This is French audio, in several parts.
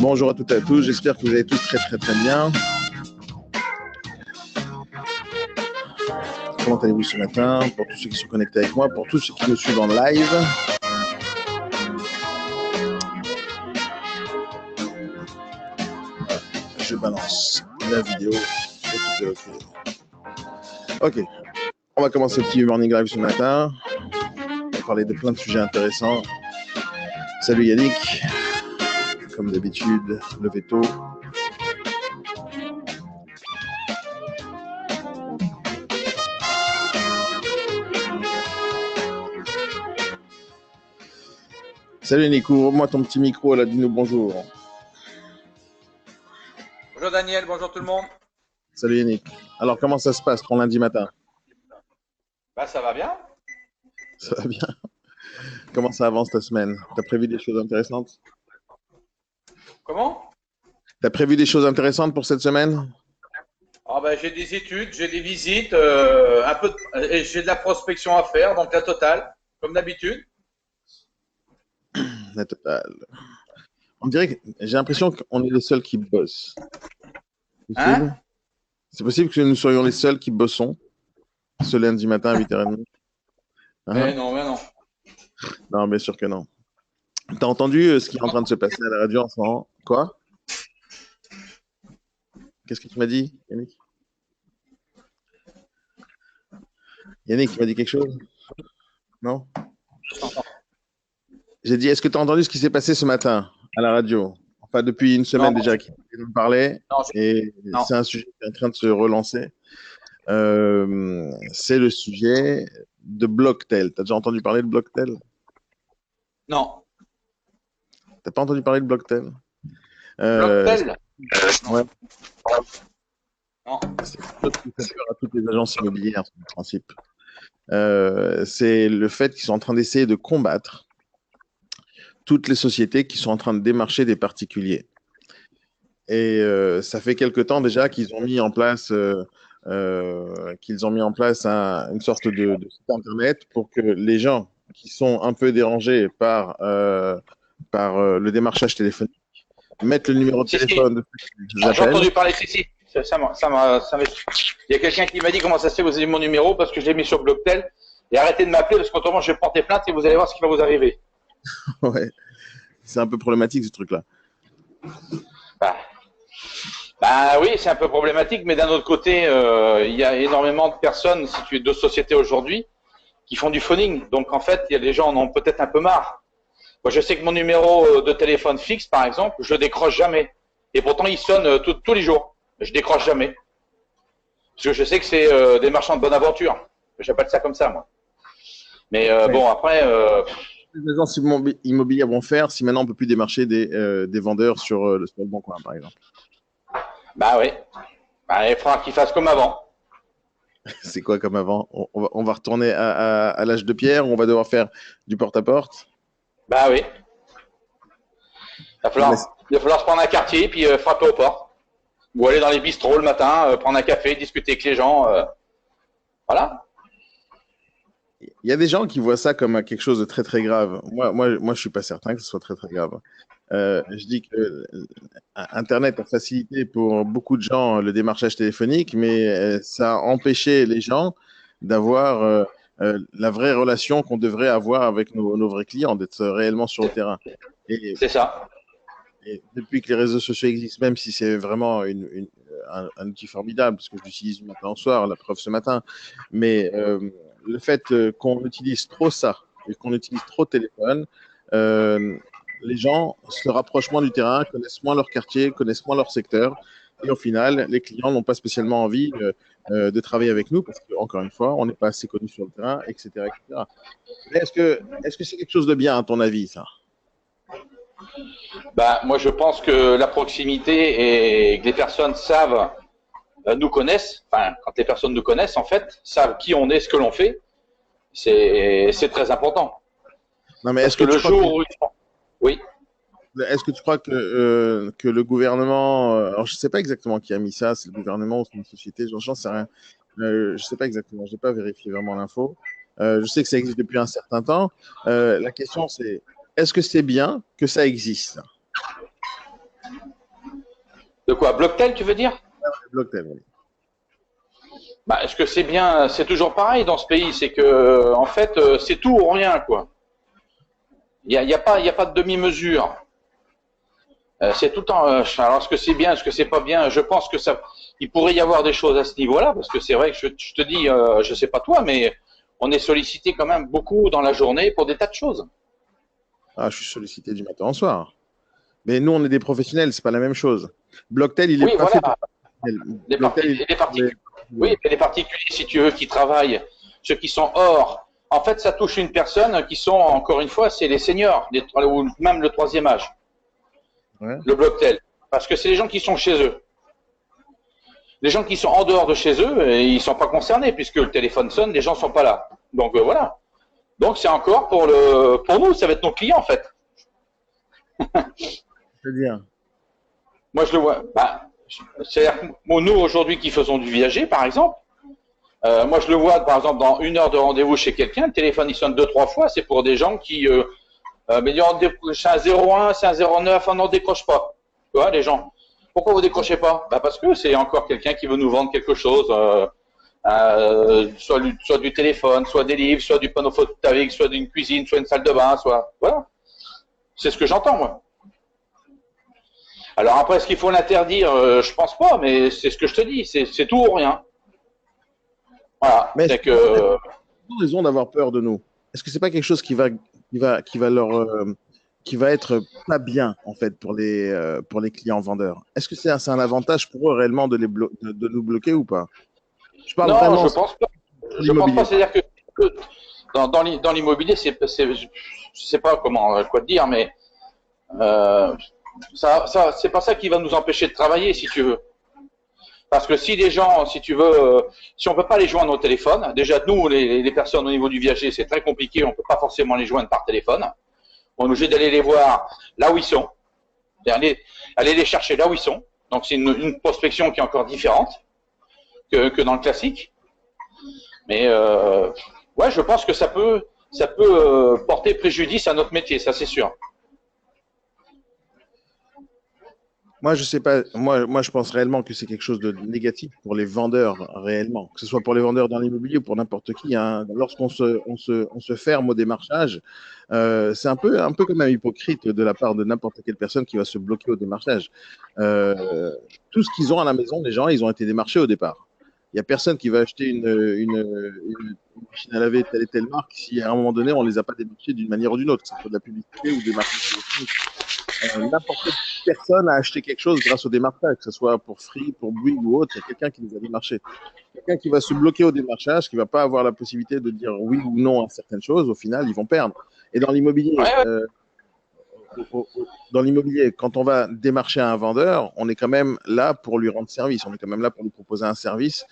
Bonjour à toutes et à tous, j'espère que vous allez tous très bien. Comment allez-vous ce matin? Pour tous ceux qui sont connectés avec moi, pour tous ceux qui me suivent en live. Je balance la vidéo. Ok, on va commencer le petit morning live ce matin. On va parler de plein de sujets intéressants. Salut Yannick, comme d'habitude, le veto. Salut Nico, ouvre-moi ton petit micro là, dis-nous bonjour. Bonjour Daniel, bonjour tout le monde. Salut Yannick. Alors comment ça se passe ton lundi matin? Bah ça va bien. Ça va bien. Comment ça avance ta semaine? T'as prévu des choses intéressantes? Comment? T'as prévu des choses intéressantes pour cette semaine? Ah bah, j'ai des études, j'ai des visites, et j'ai de la prospection à faire, donc la totale, comme d'habitude. La totale. On dirait que j'ai l'impression qu'on est les seuls qui bossent. Hein? C'est possible que nous soyons les seuls qui bossons ce lundi matin à 8h30. Mais non, mais non. Non, bien sûr que non. T'as entendu ce qui est en train de se passer à la radio en ce moment? Quoi? Qu'est-ce que tu m'as dit, Yannick? Yannick, tu m'as dit quelque chose? Non? J'ai dit, est-ce que tu as entendu ce qui s'est passé ce matin à la radio? Enfin, depuis une semaine Non, déjà qu'il nous parlait, non, et non. c'est un sujet qui est en train de se relancer. C'est le sujet de Blocktel. Tu as déjà entendu parler de Blocktel? Non. T'as pas entendu parler de Blocktel? Blocktel? Ouais. Non. C'est quelque chose qui fait peur à toutes les agences immobilières, c'est le principe. C'est le fait qu'ils sont en train d'essayer de combattre toutes les sociétés qui sont en train de démarcher des particuliers. Et ça fait quelque temps déjà qu'ils ont mis en place, une sorte de site internet pour que les gens qui sont un peu dérangés par le démarchage téléphonique mettent le numéro de téléphone de ceux qui les J'ai appellent. entendu parler, si. Il y a quelqu'un qui m'a dit comment ça se fait, vous avez mon numéro parce que je l'ai mis sur Blocktel. Et arrêtez de m'appeler parce qu'autrement je vais porter plainte et vous allez voir ce qui va vous arriver. Ouais, c'est un peu problématique ce truc-là. Bah oui, c'est un peu problématique, mais d'un autre côté, il y a énormément de personnes, si tu es de sociétés aujourd'hui, qui font du phoning. Donc en fait, il y a des gens en ont peut-être un peu marre. Moi, je sais que mon numéro de téléphone fixe, par exemple, je le décroche jamais. Et pourtant, il sonne tous les jours. Je décroche jamais. Parce que je sais que c'est des marchands de bonne aventure. J'appelle ça comme ça, moi. Mais bon, après... Les agences immobilières vont faire si maintenant on ne peut plus démarcher des vendeurs sur le Bon Coin, par exemple. Bah oui. Bah, il faudra qu'ils fassent comme avant. C'est quoi comme avant? On va retourner à l'âge de pierre où on va devoir faire du porte-à-porte? Bah oui. Il va falloir se prendre un quartier puis frapper aux portes. Ou aller dans les bistrots le matin, prendre un café, discuter avec les gens. Voilà. Il y a des gens qui voient ça comme quelque chose de très grave. Moi, je suis pas certain que ce soit très grave. Je dis que Internet a facilité pour beaucoup de gens le démarchage téléphonique, mais ça a empêché les gens d'avoir la vraie relation qu'on devrait avoir avec nos vrais clients, d'être réellement sur le terrain. C'est ça. Et depuis que les réseaux sociaux existent, même si c'est vraiment un outil formidable, parce que je l'utilise du matin au soir, la preuve ce matin, mais le fait qu'on utilise trop ça et qu'on utilise trop de téléphone, les gens se rapprochent moins du terrain, connaissent moins leur quartier, connaissent moins leur secteur, et au final, les clients n'ont pas spécialement envie de travailler avec nous, parce qu'encore une fois, on n'est pas assez connu sur le terrain, etc. etc. Mais est-ce que c'est quelque chose de bien, à ton avis, ça? Bah, moi, je pense que la proximité et que les personnes savent, nous connaissent, enfin, quand les personnes nous connaissent, en fait, savent qui on est, ce que l'on fait, c'est très important. Non, mais Parce que le jour où... Oui. Est-ce que tu crois que le gouvernement, alors je ne sais pas exactement qui a mis ça, c'est le gouvernement ou c'est une société, j'en sais rien. Je ne sais pas exactement, je n'ai pas vérifié vraiment l'info. Je sais que ça existe depuis un certain temps. La question c'est, est-ce que c'est bien que ça existe? De quoi? Blocktel, tu veux dire? Blocktel, oui. Bah, est-ce que c'est bien? C'est toujours pareil dans ce pays, c'est que en fait, c'est tout ou rien, quoi. Il y a pas de demi-mesure. C'est tout le temps. Alors, est-ce que c'est bien, est-ce que c'est pas bien? Je pense que ça, il pourrait y avoir des choses à ce niveau-là, parce que c'est vrai que je te dis, je sais pas toi, mais on est sollicité quand même beaucoup dans la journée pour des tas de choses. Ah, je suis sollicité du matin au soir. Mais nous, on est des professionnels, c'est pas la même chose. Blocktel, il n'est Oui, pas fait pour voilà. les professionnels. Les, Blocktel, il est les fait pour les particuliers. Oui, mais les particuliers, si tu veux, qui travaillent, ceux qui sont hors. En fait, ça touche une personne qui sont, encore une fois, c'est les seniors, ou même le troisième âge, ouais. le Blocktel. Parce que c'est les gens qui sont chez eux. Les gens qui sont en dehors de chez eux, ils ne sont pas concernés, puisque le téléphone sonne, les gens ne sont pas là. Donc voilà. Donc c'est encore pour nous, ça va être nos clients en fait. C'est-à-dire, Moi je le vois. Bah, c'est-à-dire que nous aujourd'hui qui faisons du viager par exemple, moi je le vois par exemple dans 1 heure de rendez-vous chez quelqu'un, le téléphone il sonne 2, 3 fois, c'est pour des gens qui mais c'est un 01, c'est un 09, on n'en décroche pas. Tu vois les gens. Pourquoi vous décrochez pas? Bah parce que c'est encore quelqu'un qui veut nous vendre quelque chose. Soit du téléphone, soit des livres, soit du panneau photovoltaïque, soit d'une cuisine, soit une salle de bain, soit voilà. C'est ce que j'entends moi. Alors après, est-ce qu'il faut l'interdire? Je pense pas, mais c'est ce que je te dis, c'est tout ou rien. Voilà. mais est-ce C'est qu'ils ont que raison d'avoir peur de nous? Est-ce que c'est pas quelque chose qui va leur, qui va être pas bien, en fait, pour les clients vendeurs? Est-ce que c'est un avantage pour eux réellement de nous bloquer ou pas? Je parle non, vraiment je sur pense pas. Je pense pas. l'immobilier. C'est-à-dire que dans l'immobilier, je sais pas comment quoi te dire, mais euh, c'est pas ça qui va nous empêcher de travailler, si tu veux. Parce que si les gens, si tu veux, si on peut pas les joindre au téléphone, déjà nous, les personnes au niveau du viager, c'est très compliqué, on peut pas forcément les joindre par téléphone. On est obligé d'aller les voir là où ils sont, aller les chercher là où ils sont. Donc c'est une prospection qui est encore différente que dans le classique. Mais ouais, je pense que ça peut porter préjudice à notre métier, ça c'est sûr. Moi, je sais pas. Moi, je pense réellement que c'est quelque chose de négatif pour les vendeurs réellement, que ce soit pour les vendeurs dans l'immobilier ou pour n'importe qui, hein. Lorsqu'on on se ferme au démarchage, c'est un peu comme un hypocrite de la part de n'importe quelle personne qui va se bloquer au démarchage. Euh, Tout ce qu'ils ont à la maison, les gens, ils ont été démarchés au départ. Il n'y a personne qui va acheter une machine à laver telle et telle marque si à un moment donné, on ne les a pas démarchés d'une manière ou d'une autre, que ce soit de la publicité ou des marques téléphoniques. N'importe quelle personne a acheté quelque chose grâce au démarchage, que ce soit pour Free, pour Bouygues ou autre, il y a quelqu'un qui les a démarchés. Quelqu'un qui va se bloquer au démarchage, qui ne va pas avoir la possibilité de dire oui ou non à certaines choses, au final, ils vont perdre. Et Ouais, ouais. dans l'immobilier, quand on va démarcher un vendeur, on est quand même là pour lui rendre service, on est quand même là pour lui proposer un service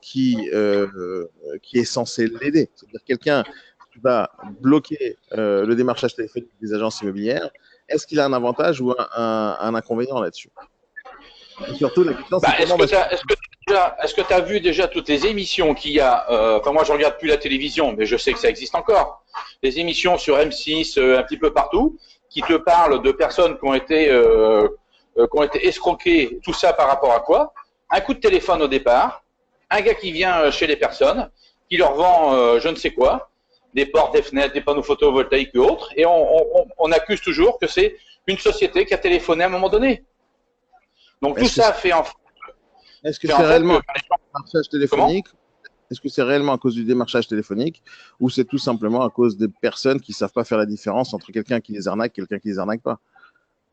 qui est censé l'aider. C'est-à-dire quelqu'un qui va bloquer le démarchage téléphonique des agences immobilières, est-ce qu'il a un avantage ou un inconvénient là-dessus? Et surtout, la question, c'est Bah, comment va se... est-ce que tu as vu déjà toutes les émissions qu'il y a enfin, moi, je regarde plus la télévision, mais je sais que ça existe encore. Les émissions sur M6, un petit peu partout, qui te parlent de personnes qui ont été escroquées. Tout ça par rapport à quoi? Un coup de téléphone au départ, un gars qui vient chez les personnes, qui leur vend je ne sais quoi, des portes, des fenêtres, des panneaux photovoltaïques et autres, et on accuse toujours que c'est une société qui a téléphoné à un moment donné. Donc tout Est-ce que ça est-ce que fait c'est en fait réellement que un démarchage comment? téléphonique? Est-ce que c'est réellement à cause du démarchage téléphonique ou c'est tout simplement à cause des personnes qui ne savent pas faire la différence entre quelqu'un qui les arnaque et quelqu'un qui les arnaque pas?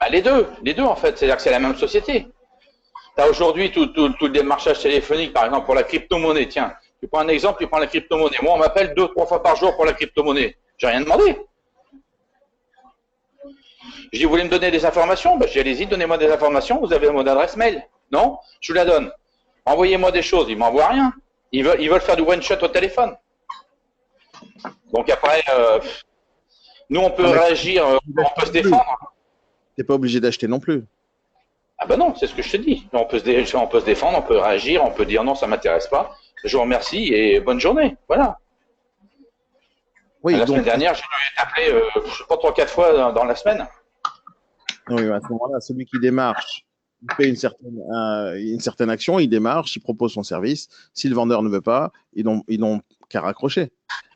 Bah, les deux en fait, c'est-à-dire que c'est la même société. Tu as aujourd'hui tout le démarchage téléphonique, par exemple pour la crypto-monnaie. Tiens, tu prends un exemple, tu prends la crypto-monnaie. Moi, on m'appelle 2, 3 fois par jour pour la crypto-monnaie. J'ai rien demandé. Je dis, vous voulez me donner des informations? Ben, je dis, allez-y, donnez-moi des informations. Vous avez mon adresse mail? Non? Je vous la donne. Envoyez-moi des choses. Ils m'envoient rien. Ils veulent faire du one-shot au téléphone. Donc après, nous, on peut Non, mais réagir, on peut se tu défendre. n'es pas obligé d'acheter non plus. Ah ben non, c'est ce que je te dis. On peut se défendre, on peut réagir, on peut dire non, ça m'intéresse pas. Je vous remercie et bonne journée. Voilà. Oui, La semaine donc dernière, j'ai dû t'appeler, je sais pas, 3, 4 fois dans la semaine. oui, à ce moment-là, celui qui démarche il fait une certaine action, il démarche, il propose son service. Si le vendeur ne veut pas, ils n'ont qu'à raccrocher.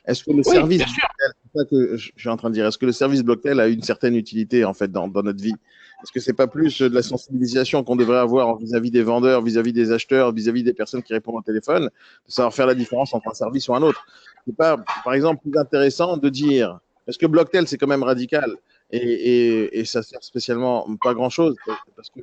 Est-ce que le Oui, service bien sûr. Blocktel, c'est ça que je suis en train de dire, est-ce que le service Blocktel a une certaine utilité en fait dans notre vie? Est-ce que c'est pas plus de la sensibilisation qu'on devrait avoir vis-à-vis des vendeurs, vis-à-vis des acheteurs, vis-à-vis des personnes qui répondent au téléphone, de savoir faire la différence entre un service ou un autre? C'est pas, par exemple, plus intéressant de dire, est-ce que Blocktel c'est quand même radical et ça sert spécialement pas grand-chose parce que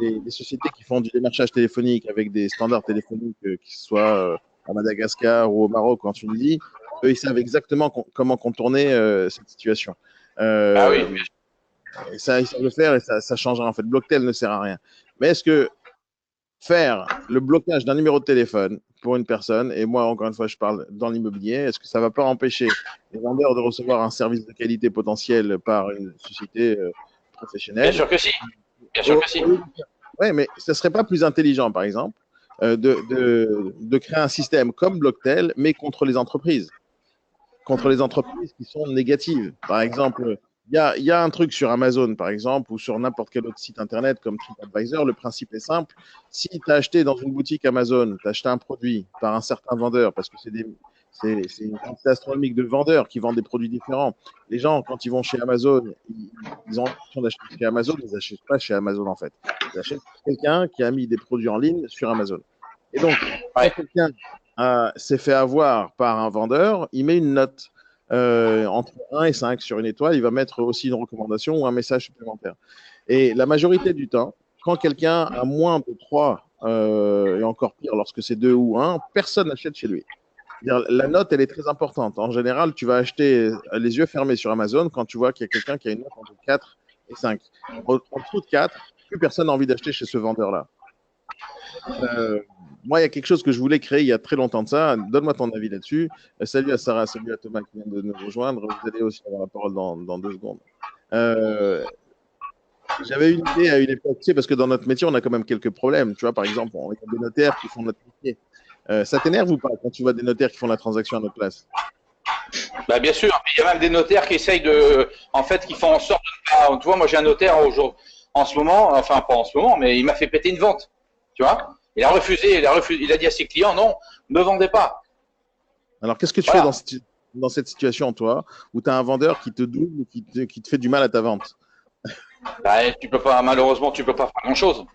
les sociétés qui font du démarchage téléphonique avec des standards téléphoniques, qui soient à Madagascar ou au Maroc ou en Tunisie, eux, ils savent exactement comment contourner cette situation. Ah oui, Euh, et ça, ils savent le faire et ça changera. En fait, Blocktel ne sert à rien. Mais est-ce que faire le blocage d'un numéro de téléphone pour une personne, et moi, encore une fois, je parle dans l'immobilier, est-ce que ça ne va pas empêcher les vendeurs de recevoir un service de qualité potentiel par une société bien professionnelle? sûr que si. Bien sûr que si. Oui, mais ce ne serait pas plus intelligent, par exemple, de créer un système comme Blocktel, mais contre les entreprises qui sont négatives. Par exemple, il y a un truc sur Amazon, par exemple, ou sur n'importe quel autre site internet comme TripAdvisor. Le principe est simple. Si tu as acheté dans une boutique Amazon, tu as acheté un produit par un certain vendeur, parce que c'est une quantité astronomique de vendeurs qui vendent des produits différents. Les gens, quand ils vont chez Amazon, ils ont l'impression d'acheter chez Amazon, ils n'achètent pas chez Amazon en fait. Ils achètent quelqu'un qui a mis des produits en ligne sur Amazon. Et donc, quand Ouais. quelqu'un s'est fait avoir par un vendeur, il met une note entre 1 et 5 sur une étoile, il va mettre aussi une recommandation ou un message supplémentaire. Et la majorité du temps, quand quelqu'un a moins de 3, et encore pire lorsque c'est 2 ou 1, personne n'achète chez lui. La note, elle est très importante. En général, tu vas acheter les yeux fermés sur Amazon quand tu vois qu'il y a quelqu'un qui a une note entre 4 et 5. En dessous de 4, plus personne n'a envie d'acheter chez ce vendeur-là. Euh, Moi, il y a quelque chose que je voulais créer il y a très longtemps de ça. Donne-moi ton avis là-dessus. Salut à Sarah, salut à Thomas qui vient de nous rejoindre. Vous allez aussi avoir la parole dans 2 secondes. Euh, J'avais une idée à une époque, tu sais, parce que dans notre métier, on a quand même quelques problèmes. Tu vois, par exemple, on a des notaires qui font notre métier. Ça t'énerve ou pas quand tu vois des notaires qui font la transaction à notre place? Bah, bien sûr. Il y a même des notaires qui essayent en fait, qui font en sorte de. Tu vois, moi j'ai un notaire en ce moment, enfin pas en ce moment, mais il m'a fait péter une vente. Tu vois, il a dit à ses clients non, ne vendez pas. Alors, qu'est-ce que tu fais Voilà. dans cette situation, toi, où tu as un vendeur qui te double, qui te fait du mal à ta vente? Bah, tu peux pas, malheureusement, tu peux pas faire grand chose.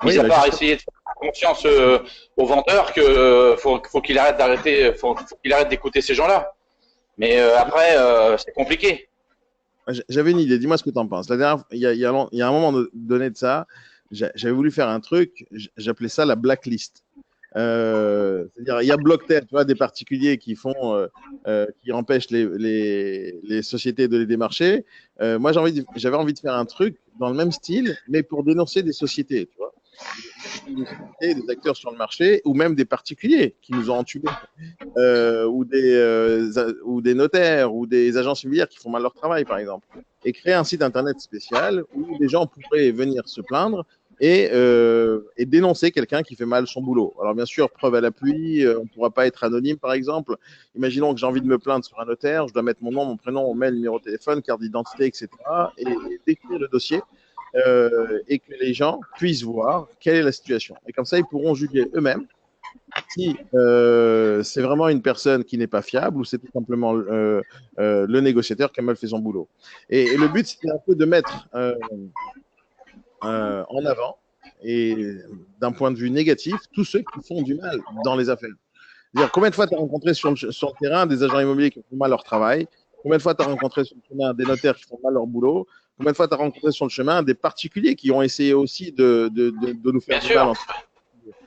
Mis Oui, à bah part justement. essayer de faire confiance au vendeur que faut qu'il arrête faut qu'il arrête d'écouter ces gens-là. Mais après, c'est compliqué. J'avais une idée, dis-moi ce que tu en penses. La dernière, il y a un moment donné de ça, j'avais voulu faire un truc, j'appelais ça la blacklist. C'est-à-dire, il y a Blocktel, tu vois, des particuliers qui qui empêchent les sociétés de les démarcher. Moi, j'avais envie de faire un truc dans le même style, mais pour dénoncer des sociétés, tu vois. Des sociétés, des acteurs sur le marché, ou même des particuliers qui nous ont entubés, ou des notaires, ou des agences immobilières qui font mal leur travail, par exemple. Et créer un site internet spécial où les gens pourraient venir se plaindre et dénoncer quelqu'un qui fait mal son boulot. Alors bien sûr, preuve à l'appui, on ne pourra pas être anonyme par exemple. Imaginons que j'ai envie de me plaindre sur un notaire, je dois mettre mon nom, mon prénom, mon mail, numéro de téléphone, carte d'identité, etc. Et décrire le dossier et que les gens puissent voir quelle est la situation. Et comme ça, ils pourront juger eux-mêmes si c'est vraiment une personne qui n'est pas fiable ou c'est tout simplement le négociateur qui a mal fait son boulot. Et le but, c'était un peu de mettre en avant et d'un point de vue négatif tous ceux qui font du mal dans les affaires. C'est-à-dire, combien de fois tu as rencontré sur le terrain des agents immobiliers qui font mal leur travail? Combien de fois tu as rencontré sur le chemin des notaires qui font mal leur boulot? Combien de fois tu as rencontré sur le chemin des particuliers qui ont essayé aussi de nous faire Bien du mal? sûr,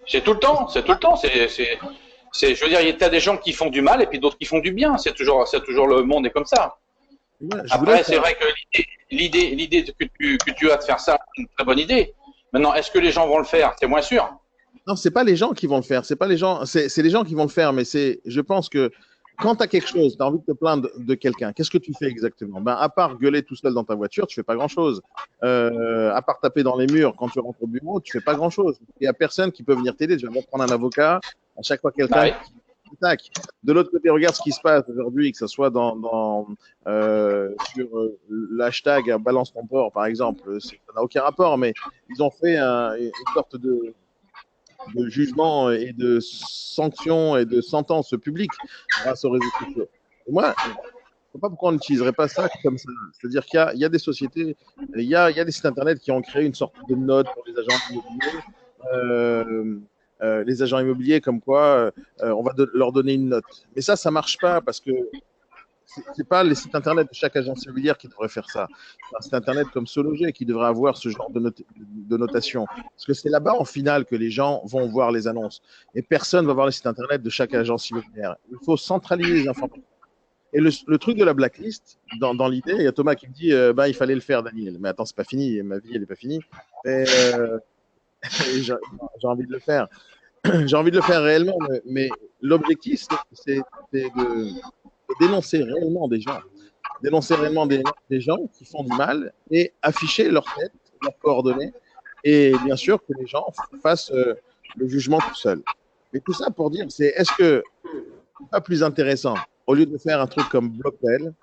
c'est tout le temps, c'est tout le temps. Je veux dire, il y a des gens qui font du mal et puis d'autres qui font du bien. C'est toujours le monde est comme ça. Moi, je voulais Après, c'est faire. vrai que l'idée que tu as de faire ça, c'est une très bonne idée. Maintenant, est-ce que les gens vont le faire? C'est moins sûr. Non, c'est pas les gens qui vont le faire. C'est pas les gens. C'est les gens qui vont le faire. Mais je pense que quand tu as quelque chose, tu as envie de te plaindre de quelqu'un, qu'est-ce que tu fais exactement? Ben, à part gueuler tout seul dans ta voiture, tu fais pas grand-chose. À part taper dans les murs quand tu rentres au bureau, tu fais pas grand-chose. Il y a personne qui peut venir t'aider. Tu vas pas prendre un avocat. À chaque fois, Ah quelqu'un oui. tac. De l'autre côté, regarde ce qui se passe aujourd'hui, que ce soit sur l'hashtag Balance ton port, par exemple. Ça n'a aucun rapport, mais ils ont fait une sorte de jugement et de sanctions et de sentences publiques grâce aux réseaux sociaux. Et moi, je ne sais pas pourquoi on n'utiliserait pas ça comme ça. C'est-à-dire qu'il y a des sociétés, il y a des sites internet qui ont créé une sorte de note pour euh, les agents immobiliers comme quoi on va leur donner une note. Mais ça marche pas parce que c'est pas les sites internet de chaque agence immobilière qui devrait faire ça. C'est un site internet comme Sologer qui devrait avoir ce genre de notation. Parce que c'est là-bas, en finale, que les gens vont voir les annonces. Et personne ne va voir les sites internet de chaque agence immobilière. Il faut centraliser les informations. Et le truc de la blacklist, dans l'idée, il y a Thomas qui me dit bah, il fallait le faire, Daniel. Mais attends, c'est pas fini. Ma vie, elle n'est pas finie. Et j'ai envie de le faire. J'ai envie de le faire réellement, mais l'objectif, c'est de dénoncer réellement des gens. Dénoncer réellement des gens qui font du mal et afficher leur tête, leurs coordonnées, et bien sûr que les gens fassent le jugement tout seuls. Mais tout ça pour dire, c'est est-ce que c'est pas plus intéressant, au lieu de faire un truc comme Blocktel,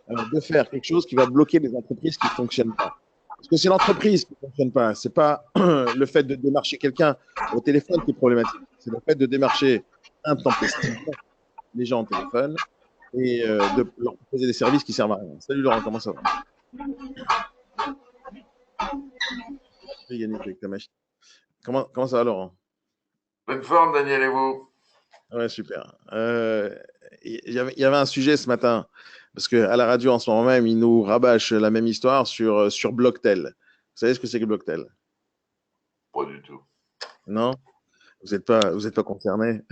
de faire quelque chose qui va bloquer les entreprises qui ne fonctionnent pas. Parce que c'est l'entreprise qui ne fonctionne pas. Ce n'est pas le fait de démarcher quelqu'un au téléphone qui est problématique. C'est le fait de démarcher intempestivement les gens au téléphone et de leur proposer des services qui servent à rien. Salut Laurent, comment ça va? Yannick avec ta machine. Comment ça va Laurent? Bonne forme, Daniel, et vous? Ouais, super. Il y avait un sujet ce matin, parce qu'à la radio en ce moment même, ils nous rabâchent la même histoire sur Blocktel. Vous savez ce que c'est que Blocktel? Pas du tout. Non? Vous êtes pas concerné?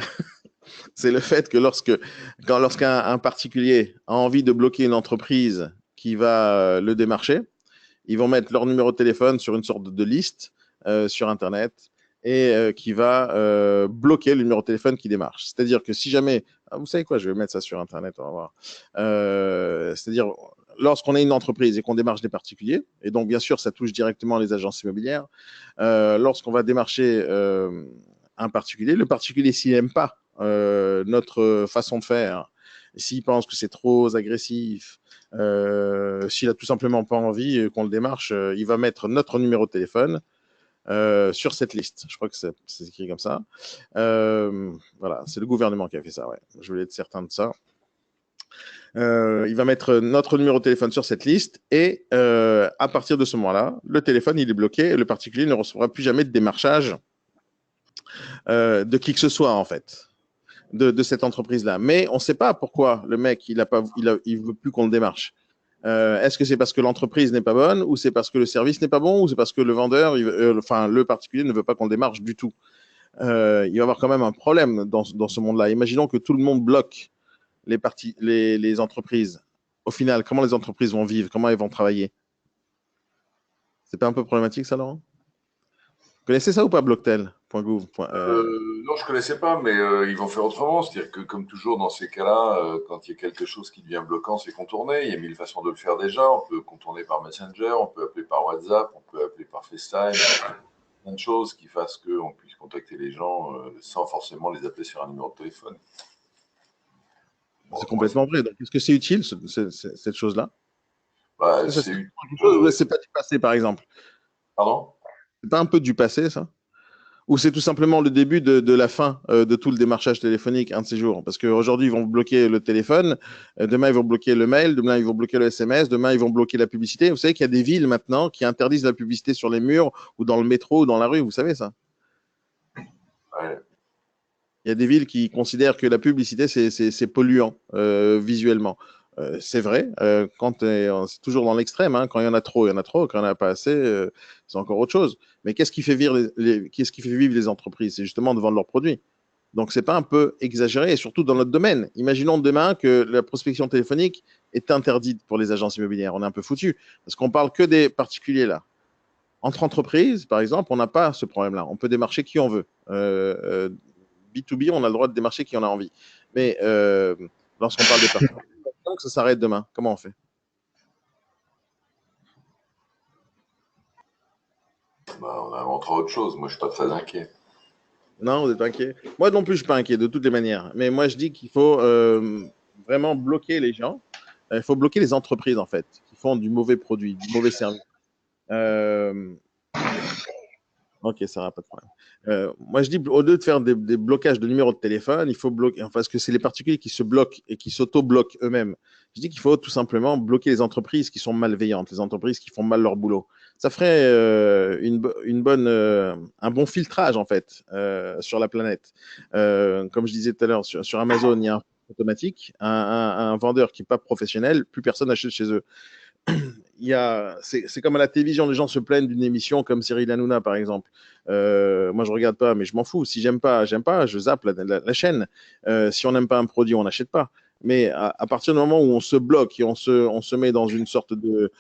C'est le fait que lorsqu'un particulier a envie de bloquer une entreprise qui va le démarcher, ils vont mettre leur numéro de téléphone sur une sorte de liste sur Internet et qui va bloquer le numéro de téléphone qui démarche. C'est-à-dire que si jamais, vous savez quoi, je vais mettre ça sur Internet, on va voir. C'est-à-dire, lorsqu'on est une entreprise et qu'on démarche des particuliers, et donc bien sûr, ça touche directement les agences immobilières, lorsqu'on va démarcher un particulier, le particulier, s'il n'aime pas notre façon de faire, s'il pense que c'est trop agressif, s'il a tout simplement pas envie qu'on le démarche, il va mettre notre numéro de téléphone sur cette liste. Je crois que c'est écrit comme ça. Voilà, c'est le gouvernement qui a fait ça. Ouais. Je voulais être certain de ça. Il va mettre notre numéro de téléphone sur cette liste et à partir de ce moment-là, le téléphone il est bloqué et le particulier ne recevra plus jamais de démarchage de qui que ce soit en fait. De cette entreprise-là. Mais on ne sait pas pourquoi le mec, il veut plus qu'on le démarche. Est-ce que c'est parce que l'entreprise n'est pas bonne, ou c'est parce que le service n'est pas bon, ou c'est parce que le vendeur, le particulier ne veut pas qu'on le démarche du tout? Il va y avoir quand même un problème dans ce monde-là. Imaginons que tout le monde bloque les entreprises. Au final, comment les entreprises vont vivre? Comment elles vont travailler? C'est pas un peu problématique, ça, Laurent? Vous connaissez ça ou pas, Blocktel.gouv? Non, je connaissais pas, mais ils vont faire autrement. C'est-à-dire que, comme toujours dans ces cas-là, quand il y a quelque chose qui devient bloquant, c'est contourné. Il y a mille façons de le faire déjà. On peut contourner par Messenger, on peut appeler par WhatsApp, on peut appeler par FaceTime. Plein de choses qui fassent qu'on puisse contacter les gens sans forcément les appeler sur un numéro de téléphone. Bon, c'est complètement vrai. Donc, est-ce que c'est utile, cette chose-là? Bah, C'est pas du passé, par exemple. Pardon? C'est pas un peu du passé, ça? Ou c'est tout simplement le début de la fin de tout le démarchage téléphonique un de ces jours? Parce qu'aujourd'hui, ils vont bloquer le téléphone, demain, ils vont bloquer le mail, demain, ils vont bloquer le SMS, demain, ils vont bloquer la publicité. Vous savez qu'il y a des villes maintenant qui interdisent la publicité sur les murs ou dans le métro ou dans la rue, vous savez ça? Ouais. Il y a des villes qui considèrent que la publicité, c'est polluant visuellement. C'est vrai, c'est toujours dans l'extrême. Hein, quand il y en a trop, il y en a trop. Quand il n'y en a pas assez, c'est encore autre chose. Mais qu'est-ce qui fait vivre qu'est-ce qui fait vivre les entreprises? C'est justement de vendre leurs produits. Donc, c'est pas un peu exagéré, et surtout dans notre domaine. Imaginons demain que la prospection téléphonique est interdite pour les agences immobilières. On est un peu foutu parce qu'on parle que des particuliers là. Entre entreprises, par exemple, on n'a pas ce problème-là. On peut démarcher qui on veut. B2B, on a le droit de démarcher qui en a envie. Mais lorsqu'on parle des personnes, donc ça s'arrête demain. Comment on fait? Bah, on inventera autre chose. Moi, je suis pas très inquiet. Non, vous n'êtes pas inquiet. Moi non plus, je ne suis pas inquiet de toutes les manières. Mais moi, je dis qu'il faut vraiment bloquer les gens. Il faut bloquer les entreprises, en fait, qui font du mauvais produit, du mauvais service. Euh, Ok, ça va, pas de problème. Moi, je dis, au lieu de faire des blocages de numéros de téléphone, il faut bloquer, enfin, parce que c'est les particuliers qui se bloquent et qui s'auto-bloquent eux-mêmes. Je dis qu'il faut tout simplement bloquer les entreprises qui sont malveillantes, les entreprises qui font mal leur boulot. Ça ferait un bon filtrage, en fait, sur la planète. Comme je disais tout à l'heure, sur Amazon, il y a un automatique, un vendeur qui n'est pas professionnel, plus personne n'achète chez eux. C'est comme à la télévision, les gens se plaignent d'une émission comme Cyril Hanouna, par exemple. Moi, je regarde pas, mais je m'en fous. Si j'aime pas, je zappe la chaîne. Si on n'aime pas un produit, on n'achète pas. Mais à partir du moment où on se bloque et on se met dans une sorte de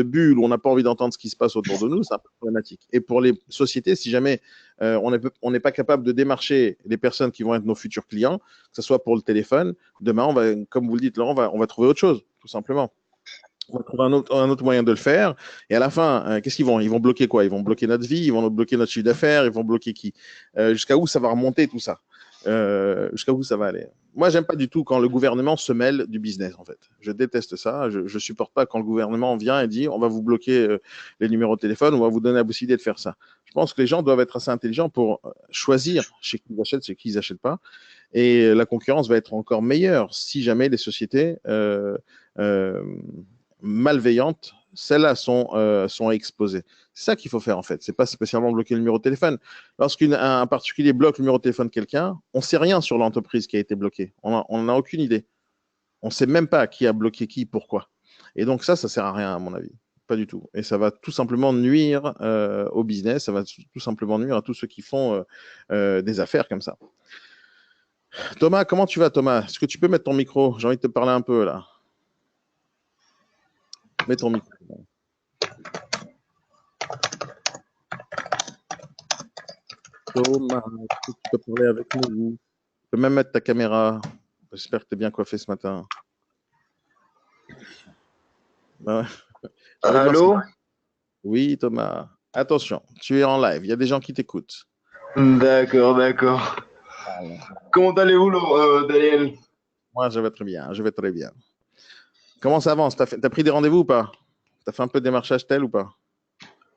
bulle où on n'a pas envie d'entendre ce qui se passe autour de nous, c'est un peu problématique. Et pour les sociétés, si jamais on n'est pas capable de démarcher les personnes qui vont être nos futurs clients, que ce soit pour le téléphone, demain, comme vous le dites, Laurent, on va trouver autre chose, tout simplement. On va trouver un autre moyen de le faire. Et à la fin, qu'est-ce qu'ils vont? Ils vont bloquer quoi? Ils vont bloquer notre vie, ils vont bloquer notre chiffre d'affaires, ils vont bloquer qui? Jusqu'à où ça va remonter tout ça? Jusqu'à où ça va aller? Moi, j'aime pas du tout quand le gouvernement se mêle du business, en fait. Je déteste ça. Je supporte pas quand le gouvernement vient et dit on va vous bloquer les numéros de téléphone, on va vous donner la possibilité de faire ça. Je pense que les gens doivent être assez intelligents pour choisir chez qui ils achètent, chez qui ils n'achètent pas. Et la concurrence va être encore meilleure si jamais les sociétés euh, malveillantes, celles-là sont exposées. C'est ça qu'il faut faire en fait. C'est pas spécialement bloquer le numéro de téléphone. Lorsqu'un particulier bloque le numéro de téléphone de quelqu'un, on ne sait rien sur l'entreprise qui a été bloquée. On n'a aucune idée. On ne sait même pas qui a bloqué qui, pourquoi. Et donc ça sert à rien à mon avis. Pas du tout. Et ça va tout simplement nuire au business, ça va tout simplement nuire à tous ceux qui font des affaires comme ça. Thomas, comment tu vas Thomas? Est-ce que tu peux mettre ton micro? J'ai envie de te parler un peu là. Mets ton micro. Thomas, est-ce que tu peux parler avec nous? Tu peux même mettre ta caméra. J'espère que tu es bien coiffé ce matin. Ouais. Allô? Oui, Thomas. Attention, tu es en live. Il y a des gens qui t'écoutent. D'accord, d'accord. Comment allez-vous, Daniel? Moi, je vais très bien. Je vais très bien. Comment ça avance? T'as pris des rendez-vous ou pas? T'as fait un peu de démarchage tel ou pas?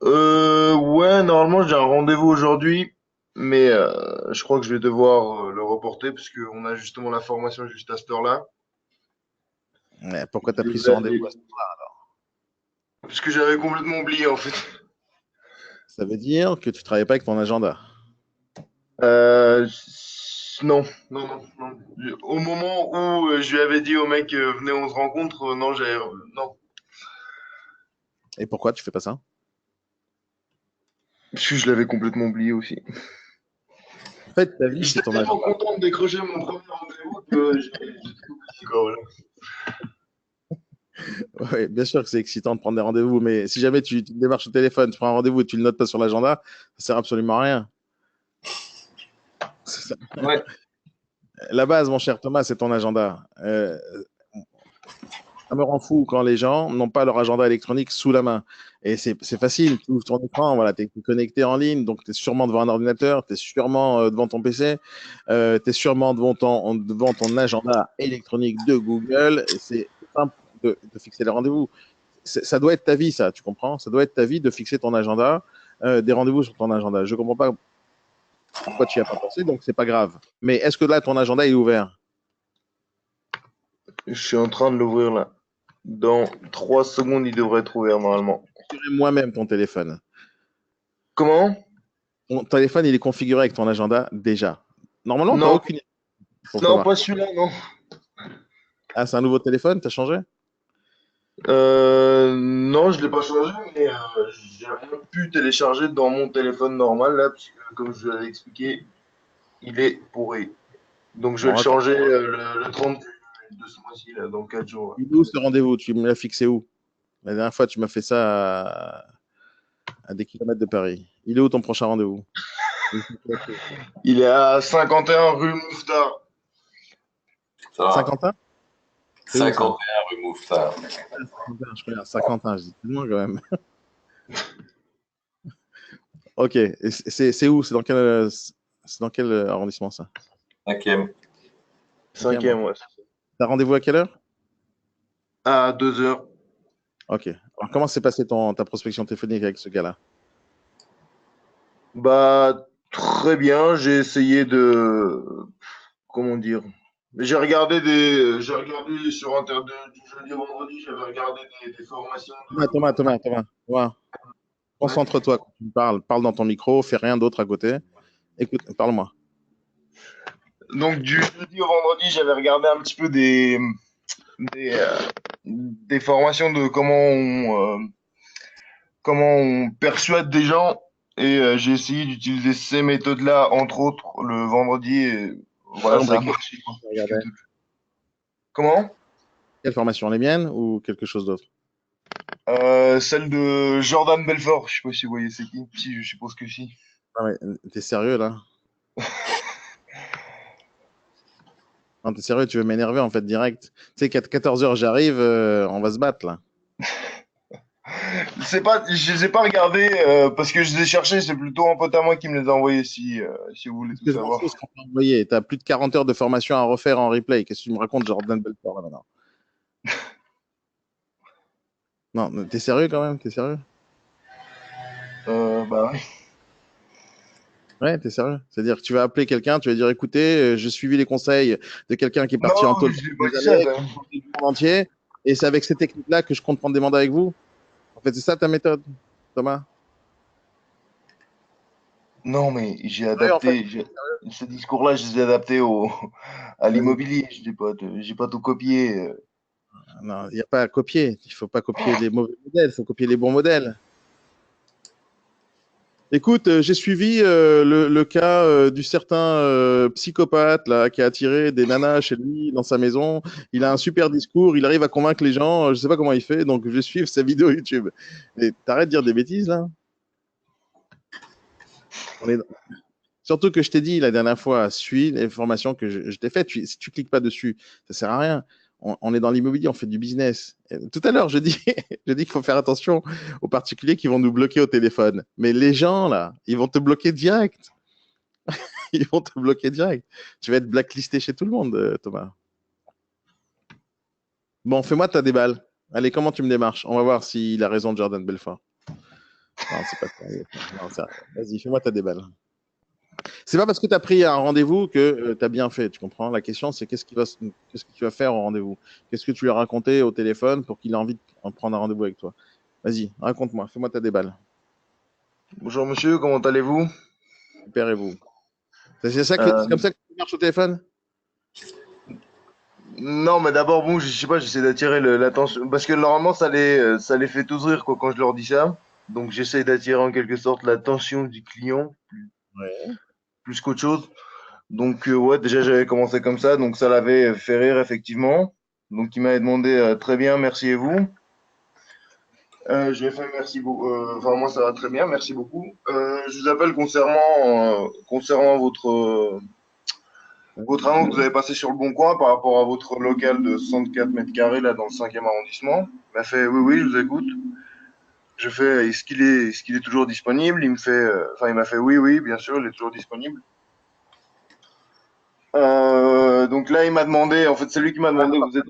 Ouais, normalement, j'ai un rendez-vous aujourd'hui, mais je crois que je vais devoir le reporter parce qu'on a justement la formation juste à cette heure-là. Ouais, pourquoi t'as Je pris ce vais aller- rendez-vous? Parce que j'avais complètement oublié, en fait. Ça veut dire que tu travailles pas avec ton agenda. Euh, non, non, non, non. Au moment où je lui avais dit au mec, venez, on se rencontre, non, non. Et pourquoi tu fais pas ça? Parce que je l'avais complètement oublié aussi. En fait, ta vie, c'est J'étais ton tellement agenda. content de décrocher mon premier rendez-vous que j'ai tout oublié, quoi, voilà. Oui, bien sûr que c'est excitant de prendre des rendez-vous, mais si jamais tu démarches au téléphone, tu prends un rendez-vous et tu le notes pas sur l'agenda, ça sert absolument à rien. Ouais. La base, mon cher Thomas, c'est ton agenda. Ça me rend fou quand les gens n'ont pas leur agenda électronique sous la main. Et c'est facile, tu ouvres ton écran, voilà, tu es connecté en ligne, donc tu es sûrement devant un ordinateur, tu es sûrement devant ton PC, tu es sûrement devant ton agenda électronique de Google. Et c'est simple de fixer les rendez-vous. Ça doit être ta vie, ça, tu comprends? Ça doit être ta vie de fixer ton agenda, des rendez-vous sur ton agenda. Je ne comprends pas pourquoi tu n'y as pas pensé, donc c'est pas grave. Mais est-ce que là, ton agenda est ouvert? Je suis en train de l'ouvrir là. Dans 3 secondes, il devrait être ouvert normalement. Moi-même ton téléphone. Comment? Ton téléphone, il est configuré avec ton agenda déjà. Normalement, tu n'as Non, aucune idée pour non, savoir. pas celui-là, non. Ah, c'est un nouveau téléphone, tu as changé? Non, je l'ai pas changé, mais j'ai rien pu télécharger dans mon téléphone normal là, parce que comme je l'avais expliqué, il est pourri. Donc je vais Bon, le attends. changer le 30 de ce mois-ci, là, dans 4 jours, là. Il est où ce rendez-vous? Tu me l'as fixé où? La dernière fois, tu m'as fait ça à des kilomètres de Paris. Il est où ton prochain rendez-vous? Il est à 51 rue Mouffetard. Ça va. Saint-Quentin? C'est où ça? 51 rue Mouffetard. Je regarde. Saint-Quentin, je dis c'est loin quand même. Ok, c'est où? C'est dans quel. C'est dans quel arrondissement ça? 5e. Cinquième, ouais. T'as rendez-vous à quelle heure? À 2 heures. Ok. Alors, comment s'est passée ta prospection téléphonique avec ce gars-là? Bah, très bien. J'ai essayé de, comment dire, j'ai regardé sur Internet du jeudi au vendredi, j'avais regardé des formations Thomas. Ouais. Concentre-toi quand tu me parles. Parle dans ton micro, fais rien d'autre à côté. Écoute, parle-moi. Donc, du jeudi au vendredi, j'avais regardé un petit peu des formations de comment on persuade des gens. Et j'ai essayé d'utiliser ces méthodes-là, entre autres, le vendredi. Et Par voilà, exemple, ça a avec marché, quoi. quelle formation tu regardais? Comment? Quelle formation, les miennes ou quelque chose d'autre? Celle de Jordan Belfort. Je sais pas si vous voyez c'est qui. Si, je suppose que si. Non, mais t'es sérieux là? Non, t'es sérieux, tu veux m'énerver en fait direct. Tu sais qu'à 14h j'arrive, on va se battre là. C'est pas, je les ai pas regardés parce que je les ai cherchés. C'est plutôt un pote à moi qui me les a envoyés. Si vous voulez Parce tout que je m'en savoir. fous ce qu'on t'a envoyé. T'as plus de 40 heures de formation à refaire en replay. Qu'est-ce que tu me racontes, Jordan Belfort là maintenant? Non, mais t'es sérieux quand même? T'es sérieux? Bah ouais. Ouais, t'es sérieux? C'est-à-dire que tu vas appeler quelqu'un, tu vas dire écoutez, j'ai suivi les conseils de quelqu'un qui est parti en Non, taule je l'ai pas pendant des dit ça. années, qui a changé du monde entier, et c'est avec ces techniques-là que je compte prendre des mandats avec vous. En fait, c'est ça ta méthode, Thomas? Non, mais j'ai Ouais, en fait, adapté. Ce discours-là, je les ai adaptés à vas-y. l'immobilier. J'ai pas tout copié. Non, il n'y a pas à copier. Il ne faut pas copier les mauvais modèles, il faut copier les bons modèles. Écoute, j'ai suivi le cas du certain psychopathe là, qui a attiré des nanas chez lui, dans sa maison. Il a un super discours, il arrive à convaincre les gens. Je ne sais pas comment il fait, donc je vais suivre sa vidéo YouTube. Mais t'arrêtes de dire des bêtises là. On est... Surtout que je t'ai dit la dernière fois, suis les formations que je t'ai faites. Si tu cliques pas dessus, ça sert à rien. On est dans l'immobilier, on fait du business. Et tout à l'heure, je dis, je dis qu'il faut faire attention aux particuliers qui vont nous bloquer au téléphone. Mais les gens là, ils vont te bloquer direct. Ils vont te bloquer direct. Tu vas être blacklisté chez tout le monde, Thomas. Bon, fais-moi ta déballe. Allez, comment tu me démarches? On va voir s'il a raison, Jordan Belfort. Non, c'est pas sérieux. Non, vas-y, fais-moi ta déballe. C'est pas parce que tu as pris un rendez-vous que tu as bien fait, tu comprends? La question, c'est qu'est-ce que tu vas faire au rendez-vous? Qu'est-ce que tu lui as raconté au téléphone pour qu'il ait envie de prendre un rendez-vous avec toi? Vas-y, raconte-moi, fais-moi ta déballe. Bonjour monsieur, comment allez-vous? Super, et vous? Euh, C'est comme ça que tu marches au téléphone? non, mais d'abord, bon, je sais pas, j'essaie d'attirer l'attention. Parce que normalement, ça les fait tous rire quoi, quand je leur dis ça. Donc j'essaie d'attirer en quelque sorte l'attention du client, Ouais. plus qu'autre chose. Donc ouais, déjà j'avais commencé comme ça, donc ça l'avait fait rire effectivement. Donc il m'avait demandé très bien, merci et vous. Je lui ai fait merci beaucoup. Enfin moi ça va très bien, merci beaucoup. Je vous appelle concernant votre annonce que vous avez passée sur le Bon Coin par rapport à votre local de 64 mètres carrés là dans le 5e arrondissement. Il m'a fait oui oui, je vous écoute. Je fais est-ce qu'il est toujours disponible? Il me fait enfin il m'a fait oui oui, bien sûr, il est toujours disponible. Donc là il m'a demandé, en fait c'est lui qui m'a demandé vous êtes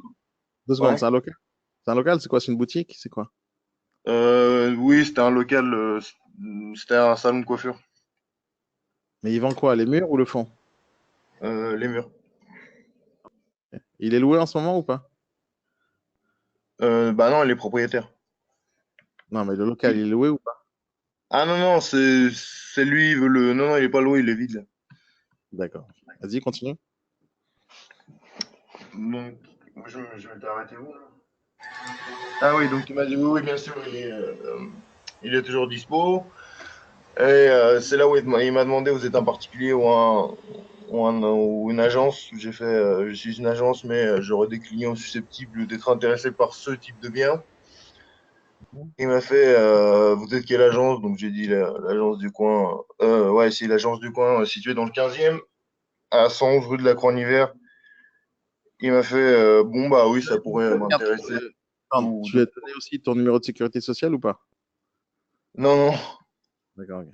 2 secondes, ouais. c'est un local? C'est un local, c'est quoi? C'est une boutique? C'est quoi? Oui, c'était un local, c'était un salon de coiffure. Mais il vend quoi? Les murs ou le fond? Les murs. Il est loué en ce moment ou pas? Bah non, il est propriétaire. Non, mais le local, il est loué ou pas? Ah non, non, c'est lui, il veut le. Non, non, il est pas loué, il est vide là. D'accord. Vas-y, continue. Donc, je vais t'arrêter où là? Ah oui, donc il m'a dit oui, oui, bien sûr, il est toujours dispo. Et c'est là où il m'a demandé vous êtes un particulier ou une agence. J'ai fait je suis une agence, mais j'aurais des clients susceptibles d'être intéressés par ce type de bien. Il m'a fait vous êtes quelle agence? Donc j'ai dit l'agence du coin. Ouais, c'est l'agence du coin située dans le 15e, à 111 rue de la Croix-Niver. Il m'a fait bon bah oui, ça pourrait Regarde, m'intéresser. attends, Ou tu lui as donné aussi ton numéro de sécurité sociale ou pas? non non. D'accord, ok.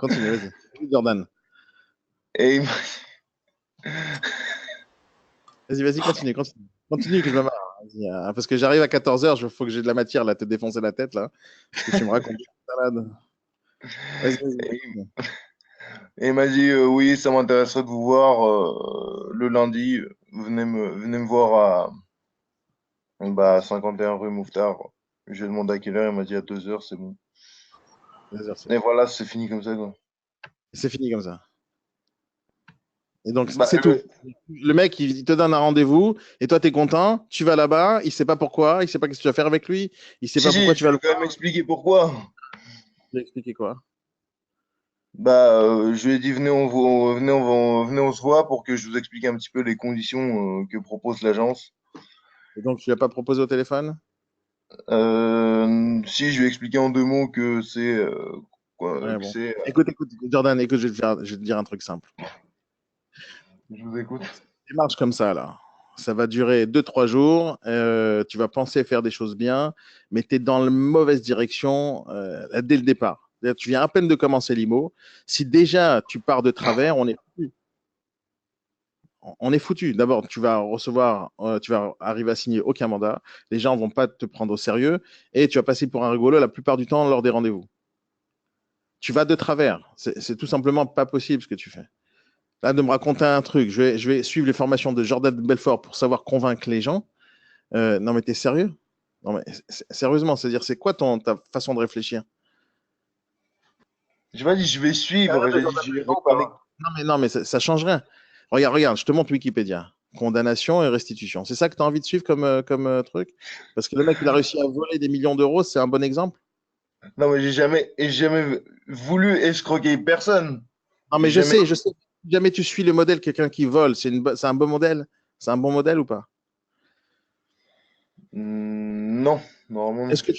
Continue, vas-y. Jordan. Et il Vas-y, continue. Continue que je me marre. Vas-y, parce que j'arrive à 14h, il faut que j'ai de la matière là, te défoncer la tête là. Que tu me racontes une salade. Vas-y. et il m'a dit oui, ça m'intéresserait de vous voir le lundi. Venez me voir à 51 rue Mouffetard. Je lui ai demandé à quelle heure, il m'a dit à 2h, c'est bon. 2h, c'est Et voilà, c'est fini comme ça, quoi. fini comme ça. Et donc, Bah, c'est tout. Le mec, il te donne un rendez-vous et toi, tu es content. Tu vas là-bas. Il sait pas pourquoi. Il sait pas ce que tu vas faire avec lui. Il sait pas pourquoi tu je vas vais le quand même expliquer pourquoi. Tu vas expliquer quoi? Je lui ai dit venez, on se voit pour que je vous explique un petit peu les conditions que propose l'agence. Et donc, tu l'as pas proposé au téléphone? Si, je lui ai expliqué en 2 mots que c'est Ouais, que bon. c'est. Écoute, Jordan, écoute, je vais te dire un truc simple. Je vous écoute. Démarche comme ça, là. Ça va durer 2-3 jours. Tu vas penser faire des choses bien, mais tu es dans la mauvaise direction dès le départ. C'est-à-dire, tu viens à peine de commencer l'IMO. Si déjà tu pars de travers, on est foutu. On est foutu. D'abord, tu vas arriver à signer aucun mandat. Les gens vont pas te prendre au sérieux et tu vas passer pour un rigolo la plupart du temps lors des rendez-vous. Tu vas de travers. C'est tout simplement pas possible ce que tu fais. Là, de me raconter un truc, je vais suivre les formations de Jordan Belfort pour savoir convaincre les gens. Non, mais t'es sérieux? Non, mais sérieusement, c'est-à-dire, c'est quoi ta façon de réfléchir? J'ai pas dit je vais suivre, j'ai dit je vais regarder. Non, mais ça change rien. Regarde, je te montre Wikipédia. Condamnation et restitution. C'est ça que tu as envie de suivre comme truc? Parce que le mec, il a réussi à voler des millions d'euros, c'est un bon exemple. Non, mais j'ai jamais voulu escroquer personne. Non, mais J'ai jamais. je sais. Si jamais tu suis le modèle, quelqu'un qui vole, c'est un bon modèle? C'est un bon modèle ou pas? Non, normalement non. Est-ce que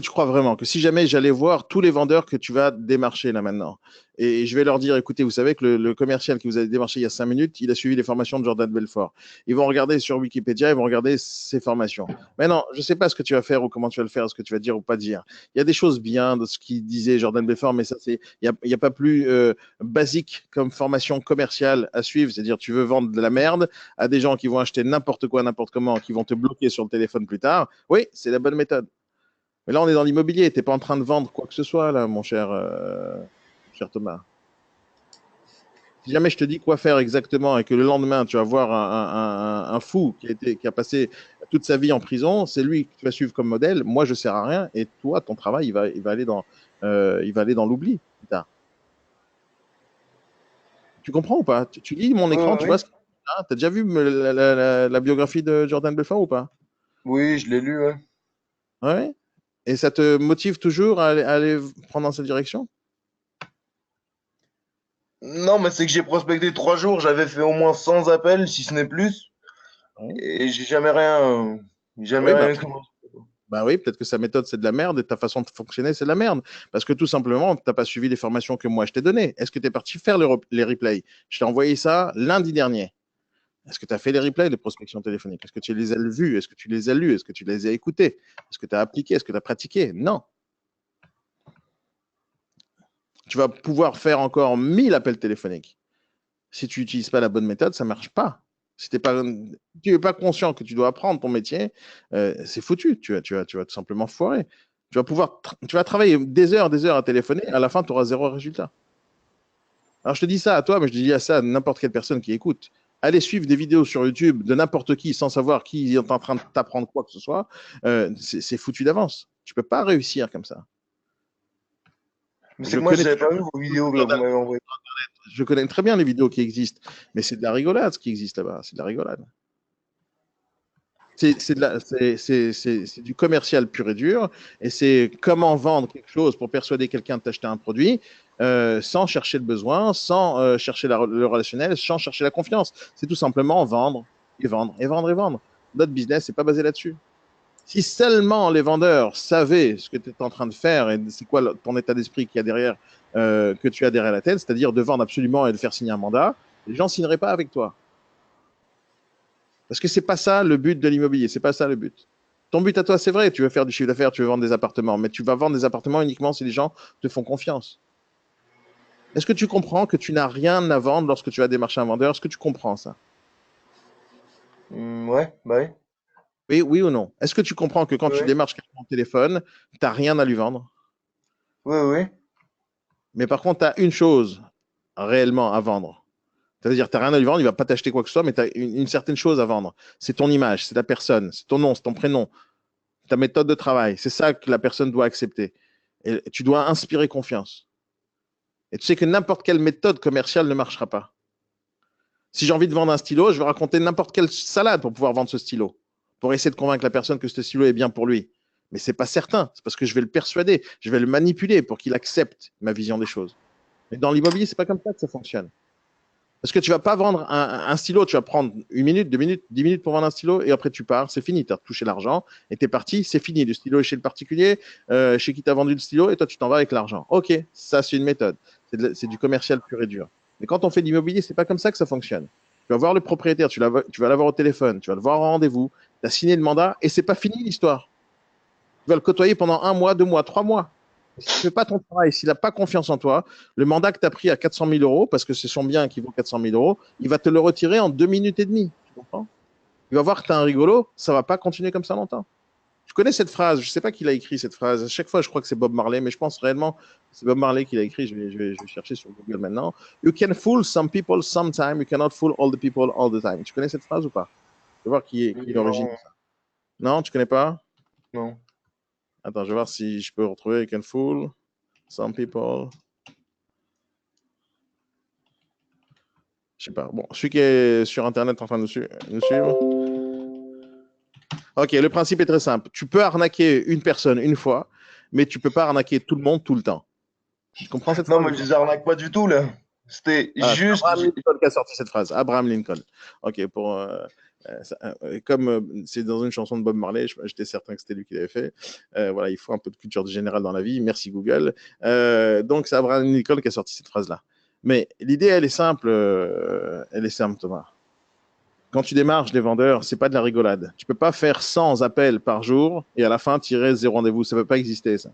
tu crois vraiment que si jamais j'allais voir tous les vendeurs que tu vas démarcher là maintenant, et je vais leur dire, écoutez, vous savez que le commercial qui vous a démarché il y a 5 minutes, il a suivi les formations de Jordan Belfort. Ils vont regarder sur Wikipédia, ils vont regarder ses formations. Mais non, je ne sais pas ce que tu vas faire ou comment tu vas le faire, ce que tu vas dire ou pas dire. Il y a des choses bien de ce qu'il disait Jordan Belfort, mais ça, il y a pas plus basique comme formation commerciale à suivre. C'est-à-dire, tu veux vendre de la merde à des gens qui vont acheter n'importe quoi, n'importe comment, qui vont te bloquer sur le téléphone plus tard. Oui, c'est la bonne méthode. Mais là, on est dans l'immobilier. Tu n'es pas en train de vendre quoi que ce soit, là, mon cher Thomas. Si jamais je te dis quoi faire exactement et que le lendemain, tu vas voir un fou qui a passé toute sa vie en prison, c'est lui que tu vas suivre comme modèle. Moi, je ne sers à rien. Et toi, ton travail, il va aller dans l'oubli plus tard. Tu comprends ou pas? Tu lis mon écran, tu vois ce que tu as déjà vu la biographie de Jordan Belfort ou pas? Oui, je l'ai lu, ouais. Ouais. Et ça te motive toujours à aller prendre dans cette direction? Non, mais c'est que j'ai prospecté 3 jours, j'avais fait au moins 100 appels, si ce n'est plus, Ouais. et j'ai jamais rien. Jamais Oui, rien. bah oui, peut-être que sa méthode, c'est de la merde et ta façon de fonctionner, c'est de la merde. Parce que tout simplement, tu n'as pas suivi les formations que moi je t'ai données. Est-ce que tu es parti faire les replays? Je t'ai envoyé ça lundi dernier. Est-ce que tu as fait les replays de prospection téléphonique? Est-ce que tu les as vus? Est-ce que tu les as lus? Est-ce que tu les as écoutés? Est-ce que tu as appliqué? Est-ce que tu as pratiqué? Non. Tu vas pouvoir faire encore 1000 appels téléphoniques. Si tu n'utilises pas la bonne méthode, ça ne marche pas. Si tu n'es pas conscient que tu dois apprendre ton métier, c'est foutu. Tu vas tout simplement foirer. Tu vas travailler des heures à téléphoner, à la fin, tu auras zéro résultat. Alors, je te dis ça à toi, mais je dis à ça à n'importe quelle personne qui écoute. Allez suivre des vidéos sur YouTube de n'importe qui sans savoir qui est en train de t'apprendre quoi que ce soit. C'est foutu d'avance. Tu ne peux pas réussir comme ça. Mais c'est que moi, je n'avais pas vu vos vidéos que vous m'avez envoyées. Je connais très bien les vidéos qui existent, mais c'est de la rigolade ce qui existe là-bas. C'est de la rigolade. C'est du commercial pur et dur, et c'est comment vendre quelque chose pour persuader quelqu'un de t'acheter un produit sans chercher le besoin, sans chercher le relationnel, sans chercher la confiance. C'est tout simplement vendre et vendre et vendre et vendre. Notre business n'est pas basé là-dessus. Si seulement les vendeurs savaient ce que tu es en train de faire et c'est quoi ton état d'esprit qu'il y a derrière, que tu as derrière la tête, c'est-à-dire de vendre absolument et de faire signer un mandat, les gens ne signeraient pas avec toi. Parce que c'est pas ça le but de l'immobilier, c'est pas ça le but. Ton but à toi, c'est vrai, tu veux faire du chiffre d'affaires, tu veux vendre des appartements, mais tu vas vendre des appartements uniquement si les gens te font confiance. Est-ce que tu comprends que tu n'as rien à vendre lorsque tu vas démarcher un vendeur? Est-ce que tu comprends ça? Ouais, bah oui. Oui, oui ou non? Est-ce que tu comprends que quand tu Oui, démarches quelqu'un au téléphone, tu n'as rien à lui vendre? oui, oui. Mais par contre, tu as une chose réellement à vendre. C'est-à-dire, tu n'as rien à lui vendre, il ne va pas t'acheter quoi que ce soit, mais tu as une certaine chose à vendre. C'est ton image, c'est ta personne, c'est ton nom, c'est ton prénom, ta méthode de travail. C'est ça que la personne doit accepter. Et tu dois inspirer confiance. Et tu sais que n'importe quelle méthode commerciale ne marchera pas. Si j'ai envie de vendre un stylo, je vais raconter n'importe quelle salade pour pouvoir vendre ce stylo, pour essayer de convaincre la personne que ce stylo est bien pour lui. Mais ce n'est pas certain, c'est parce que je vais le persuader, je vais le manipuler pour qu'il accepte ma vision des choses. Mais dans l'immobilier, ce n'est pas comme ça que ça fonctionne. Parce que tu ne vas pas vendre un stylo, tu vas prendre 1 minute, 2 minutes, 10 minutes pour vendre un stylo et après tu pars, c'est fini, tu as touché l'argent et tu es parti, c'est fini. Le stylo est chez le particulier, chez qui tu as vendu le stylo et toi tu t'en vas avec l'argent. Ok, ça c'est une méthode, c'est du commercial pur et dur. Mais quand on fait de l'immobilier, ce n'est pas comme ça que ça fonctionne. Tu vas voir le propriétaire, tu vas l'avoir au téléphone, tu vas le voir en rendez-vous, tu as signé le mandat et c'est pas fini l'histoire. Tu vas le côtoyer pendant 1 mois, 2 mois, 3 mois. Si tu ne fais pas ton travail, s'il n'a pas confiance en toi, le mandat que tu as pris à 400 000 euros, parce que c'est son bien qui vaut 400 000 euros, il va te le retirer en 2 minutes et demie. Tu comprends? Il va voir que tu es un rigolo, ça ne va pas continuer comme ça longtemps. Je connais cette phrase, je ne sais pas qui l'a écrit cette phrase. À chaque fois, je crois que c'est Bob Marley, mais je pense réellement que c'est Bob Marley qui l'a écrit. Je vais chercher sur Google maintenant. You can fool some people sometime, you cannot fool all the people all the time. Tu connais cette phrase ou pas? Je vais voir qui est l'origine de Non, ça. Non, tu connais pas? non. Attends, je vais voir si je peux retrouver You can fool some people. Je sais pas. Bon, celui qui est sur Internet en train de nous suivre. Ok, le principe est très simple. Tu peux arnaquer une personne une fois, mais tu peux pas arnaquer tout le monde tout le temps. Tu comprends cette Non, phrase moi, ou je pas? les arnaque pas du tout, là. C'était Voilà, c'est juste. Abraham Lincoln qui a sorti cette phrase. Abraham Lincoln. Ok, comme c'est dans une chanson de Bob Marley, j'étais certain que c'était lui qui l'avait fait. Voilà, il faut un peu de culture générale dans la vie. Merci Google. Donc c'est Abraham Lincoln qui a sorti cette phrase-là. Mais l'idée, elle est simple, Thomas. Quand tu démarches des vendeurs, c'est pas de la rigolade. Tu peux pas faire 100 appels par jour et à la fin tirer 0 rendez-vous. Ça peut pas exister, ça.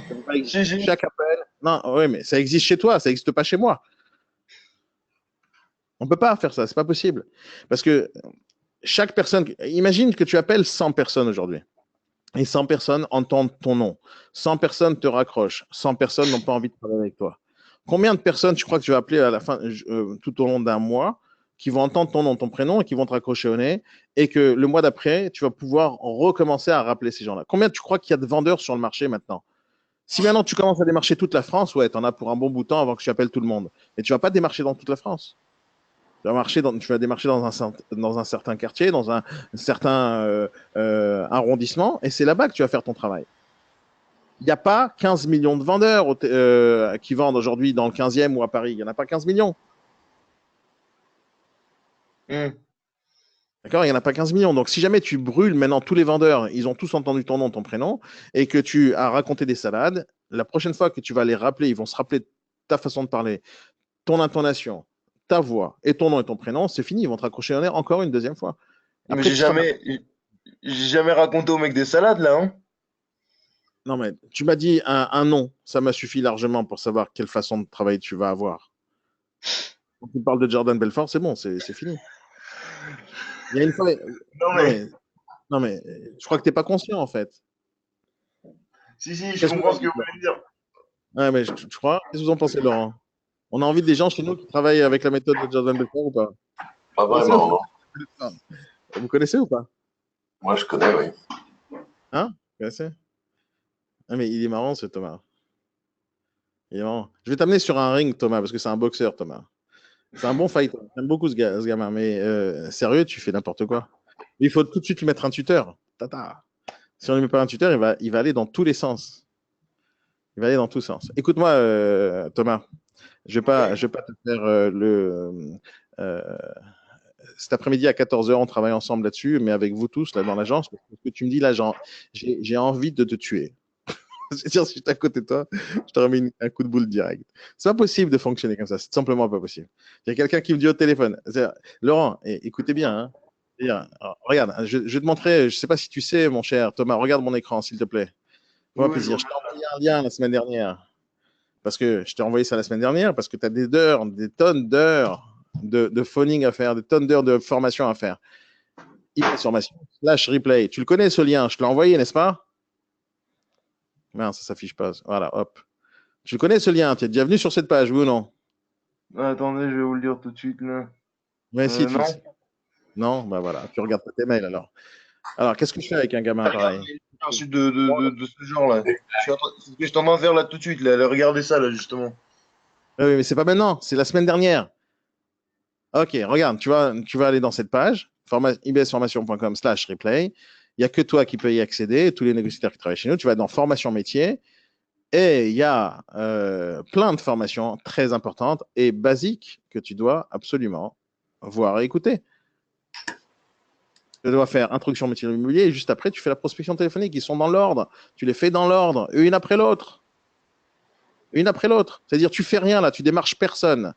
Ça peut pas Si, exister. si. Chaque appel. Non, oui, mais ça existe chez toi, ça n'existe pas chez moi. On peut pas faire ça, c'est pas possible. Parce que chaque personne, imagine que tu appelles 100 personnes aujourd'hui. Et 100 personnes entendent ton nom. 100 personnes te raccrochent. 100 personnes n'ont pas envie de travailler avec toi. Combien de personnes tu crois que tu vas appeler à la fin, tout au long d'un mois, qui vont entendre ton nom, ton prénom et qui vont te raccrocher au nez, et que le mois d'après, tu vas pouvoir recommencer à rappeler ces gens-là? Combien tu crois qu'il y a de vendeurs sur le marché maintenant? Si maintenant tu commences à démarcher toute la France, ouais, tu en as pour un bon bout de temps avant que tu appelles tout le monde. Mais tu ne vas pas démarcher dans toute la France. Tu vas démarcher dans un certain quartier, dans un certain arrondissement, et c'est là-bas que tu vas faire ton travail. Il n'y a pas 15 millions de vendeurs qui vendent aujourd'hui dans le 15e ou à Paris. Il n'y en a pas 15 millions. Hmm. D'accord? Il n'y en a pas 15 millions. Donc, si jamais tu brûles maintenant tous les vendeurs, ils ont tous entendu ton nom, ton prénom, et que tu as raconté des salades, la prochaine fois que tu vas les rappeler, ils vont se rappeler de ta façon de parler, ton intonation, ta voix et ton nom et ton prénom, c'est fini. Ils vont te raccrocher au nez encore une deuxième fois. Mais Après, tu seras. j'ai jamais raconté au mec des salades, là, hein. Non, mais tu m'as dit un nom. Ça m'a suffi largement pour savoir quelle façon de travail tu vas avoir. Quand tu parles de Jordan Belfort, c'est bon, c'est fini. Il y a une fois. Non, Non, mais. mais, non, mais je crois que tu n'es pas conscient, en fait. Si, si, je Qu'est-ce que vous comprends en ce que dites, vous Laurent? voulez dire. Ouais, mais je crois. Qu'est-ce que vous en pensez, Laurent? On a envie des gens chez nous qui travaillent avec la méthode de Jordan Belfort ou pas? Pas Vous connaissez ou vraiment, non. pas? Vous connaissez ou pas? Moi, je connais, oui. Hein? Vous connaissez? Ah, mais il est marrant, ce Thomas. Il est marrant. Je vais t'amener sur un ring, Thomas, parce que c'est un boxeur, Thomas. C'est un bon fighter. J'aime beaucoup ce gamin, mais sérieux, tu fais n'importe quoi. Il faut tout de suite lui mettre un tuteur. Tata. Si on ne lui met pas un tuteur, il va aller dans tous les sens. Il va aller dans tous les sens. Écoute-moi, Thomas, Oui. je vais pas te faire euh, cet après-midi à 14h, on travaille ensemble là-dessus, mais avec vous tous, là, dans l'agence, parce que ce que tu me dis là, j'ai envie de te tuer. C'est-à-dire, si j'étais à côté de toi, je t'aurais mis un coup de boule direct. C'est pas possible de fonctionner comme ça. C'est simplement pas possible. Il y a quelqu'un qui me dit au téléphone, Laurent, écoutez bien, hein. Alors, regarde, je vais te montrer, je sais pas si tu sais, mon cher Thomas, regarde mon écran, s'il te plaît. Oui, Fais-moi oui, je plaisir. Je regarde. t'ai envoyé un lien la semaine dernière. parce que je t'ai envoyé ça la semaine dernière, parce que tu as des tonnes d'heures de phoning à faire, des tonnes d'heures de formation à faire. Formation slash replay. Tu le connais ce lien, je te l'ai envoyé, n'est-ce pas? Non, ça s'affiche pas. Voilà, hop. Tu le connais ce lien, tu es déjà venu sur cette page, oui ou non? Attendez, je vais vous le dire tout de suite là. Mais si, tu Non. le sais. Non, bah voilà, tu regardes pas tes mails alors. Alors, qu'est-ce que je fais avec un gamin pareil? De ce genre-là. C'est ce que je t'en en faire là tout de suite. Là. Regardez ça là, justement. Oui, mais c'est pas maintenant, c'est la semaine dernière. Ok, regarde, tu vas aller dans cette page, ibsformation.com/replay. Il n'y a que toi qui peux y accéder, tous les négociateurs qui travaillent chez nous. Tu vas dans formation métier et il y a plein de formations très importantes et basiques que tu dois absolument voir et écouter. Tu dois faire introduction au métier de l'immobilier et juste après, tu fais la prospection téléphonique. Ils sont dans l'ordre. Tu les fais dans l'ordre, une après l'autre. Une après l'autre. C'est-à-dire, tu fais rien là, tu démarches personne.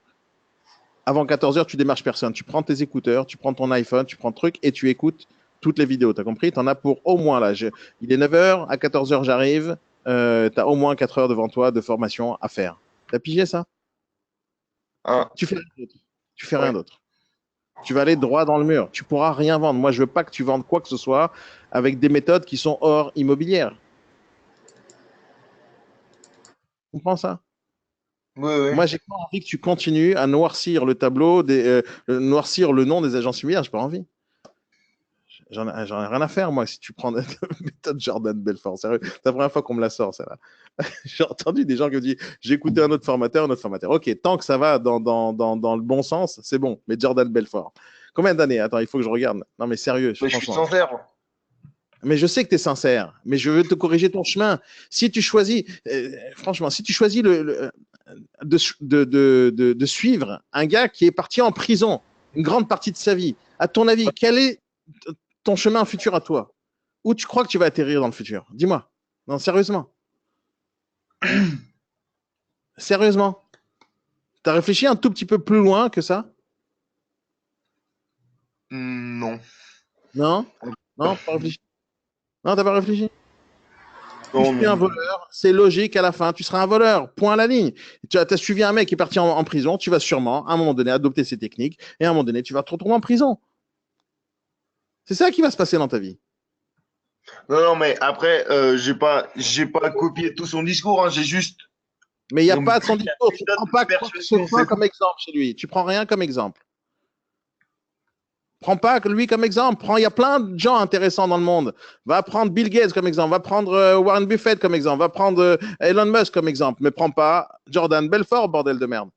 Avant 14 heures, tu démarches personne. Tu prends tes écouteurs, tu prends ton iPhone, tu prends le truc et tu écoutes toutes les vidéos. Tu as compris? Tu en as pour au moins là. Il est 9 heures, à 14 heures, j'arrive. Tu as au moins 4 heures devant toi de formation à faire. Tu as pigé ça? Ah. Tu fais rien d'autre. Tu fais rien d'autre. Tu vas aller droit dans le mur. Tu pourras rien vendre. Moi, je veux pas que tu vendes quoi que ce soit avec des méthodes qui sont hors immobilières. Tu comprends ça? Oui, oui. Moi, j'ai pas envie que tu continues à noircir le tableau, noircir le nom des agences immobilières. J'ai pas envie. J'en ai rien à faire, moi, si tu prends la méthode Jordan Belfort. Sérieux, c'est la première fois qu'on me la sort, celle-là. J'ai entendu des gens qui me disent j'ai écouté un autre formateur. Ok, tant que ça va dans le bon sens, c'est bon. Mais Jordan Belfort. Combien d'années? Attends, il faut que je regarde. Non, mais sérieux, Mais je suis franchement. sincère. Mais je sais que tu es sincère, mais je veux te corriger ton chemin. Si tu choisis, franchement, si tu choisis de suivre un gars qui est parti en prison une grande partie de sa vie, à ton avis, quel est ton chemin futur à toi? Où tu crois que tu vas atterrir dans le futur? Dis-moi. Non, sérieusement. Sérieusement. Tu as réfléchi un tout petit peu plus loin que ça? Non. Non? Non, pas réfléchi. Non, t'as pas réfléchi? Non, Tu suis un non. voleur, c'est logique à la fin, tu seras un voleur, point à la ligne. Tu as suivi un mec qui est parti en prison, tu vas sûrement, à un moment donné, adopter ces techniques, et à un moment donné, tu vas te retrouver en prison. C'est ça qui va se passer dans ta vie. Non, non, mais après, j'ai pas copié tout son discours, hein, j'ai juste. Mais il n'y a Donc, pas de son discours, tu ne prends pas quoi que ce persuasion, soit c'est comme exemple chez lui. Tu prends rien comme exemple. Prends pas lui comme exemple. Il y a plein de gens intéressants dans le monde. Va prendre Bill Gates comme exemple. Va prendre Warren Buffett comme exemple. Va prendre Elon Musk comme exemple. Mais prends pas Jordan Belfort, bordel de merde.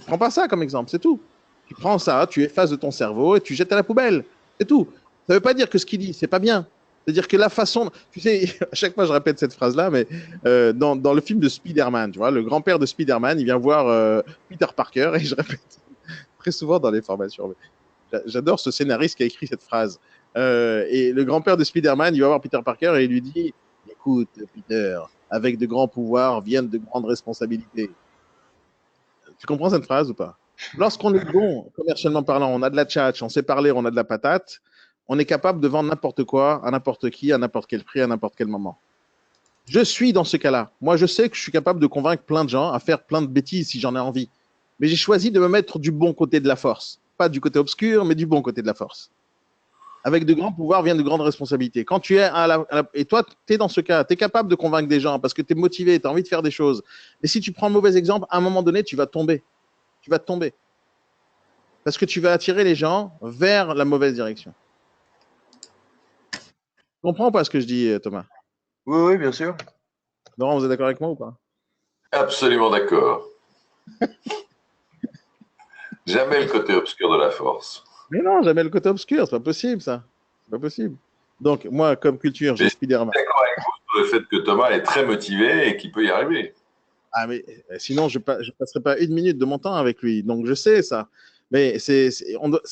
Prends pas ça comme exemple, c'est tout. Tu prends ça, tu effaces de ton cerveau et tu jettes à la poubelle. C'est tout. Ça ne veut pas dire que ce qu'il dit, c'est pas bien. C'est-à-dire que la façon. Tu sais, à chaque fois, je répète cette phrase-là, mais dans le film de Spider-Man, tu vois, le grand-père de Spider-Man, il vient voir Peter Parker, et je répète très souvent dans les formations. J'adore ce scénariste qui a écrit cette phrase. Et le grand-père de Spider-Man, il va voir Peter Parker et il lui dit écoute, Peter, avec de grands pouvoirs viennent de grandes responsabilités. Tu comprends cette phrase ou pas? Lorsqu'on est bon, commercialement parlant, on a de la tchatch, on sait parler, on a de la patate, on est capable de vendre n'importe quoi, à n'importe qui, à n'importe quel prix, à n'importe quel moment. Je suis dans ce cas-là. Moi, je sais que je suis capable de convaincre plein de gens à faire plein de bêtises si j'en ai envie. Mais j'ai choisi de me mettre du bon côté de la force. Pas du côté obscur, mais du bon côté de la force. Avec de grands pouvoirs viennent de grandes responsabilités. Quand tu es et toi, tu es dans ce cas, tu es capable de convaincre des gens parce que tu es motivé, tu as envie de faire des choses. Mais si tu prends le mauvais exemple, à un moment donné, tu vas tomber. Tu vas tomber. Parce que tu vas attirer les gens vers la mauvaise direction. Tu comprends pas ce que je dis, Thomas? Oui, oui, bien sûr. Laurent, vous êtes d'accord avec moi ou pas? Absolument d'accord. Jamais le côté obscur de la force. Mais non, jamais le côté obscur, c'est pas possible ça. C'est pas possible. Donc, moi, comme culture, j'ai Mais je Spider-Man. suis d'accord avec vous sur le fait que Thomas est très motivé et qu'il peut y arriver. Ah, mais sinon, je ne passerai pas une minute de mon temps avec lui. Donc, je sais ça. Mais c'est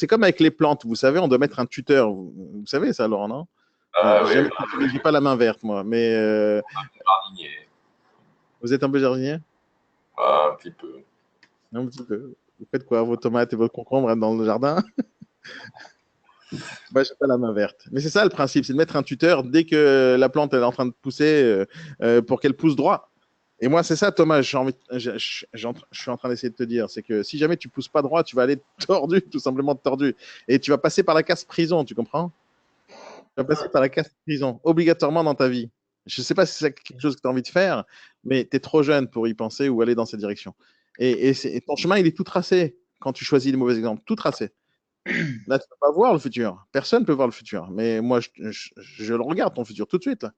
comme avec les plantes, vous savez, on doit mettre un tuteur. Vous savez ça, Laurent, non? Ah oui, J'ai pas la main verte, moi. Mais jardinier. vous êtes un peu jardinier? Ah, un petit peu. Un petit peu. Vous faites quoi? Vos tomates et vos concombres dans le jardin? Bah, j'ai pas la main verte. Mais c'est ça le principe, c'est de mettre un tuteur dès que la plante elle est en train de pousser pour qu'elle pousse droit. Et moi, c'est ça, Thomas, je suis en train d'essayer de te dire, c'est que si jamais tu pousses pas droit, tu vas aller tordu, tout simplement tordu. Et tu vas passer par la case prison, tu comprends? Tu vas passer par la case prison, obligatoirement dans ta vie. Je ne sais pas si c'est quelque chose que tu as envie de faire, mais tu es trop jeune pour y penser ou aller dans cette direction. Et ton chemin, il est tout tracé quand tu choisis les mauvais exemples, tout tracé. Là, tu ne peux pas voir le futur. Personne ne peut voir le futur. Mais moi, je le regarde, ton futur, tout de suite. Là.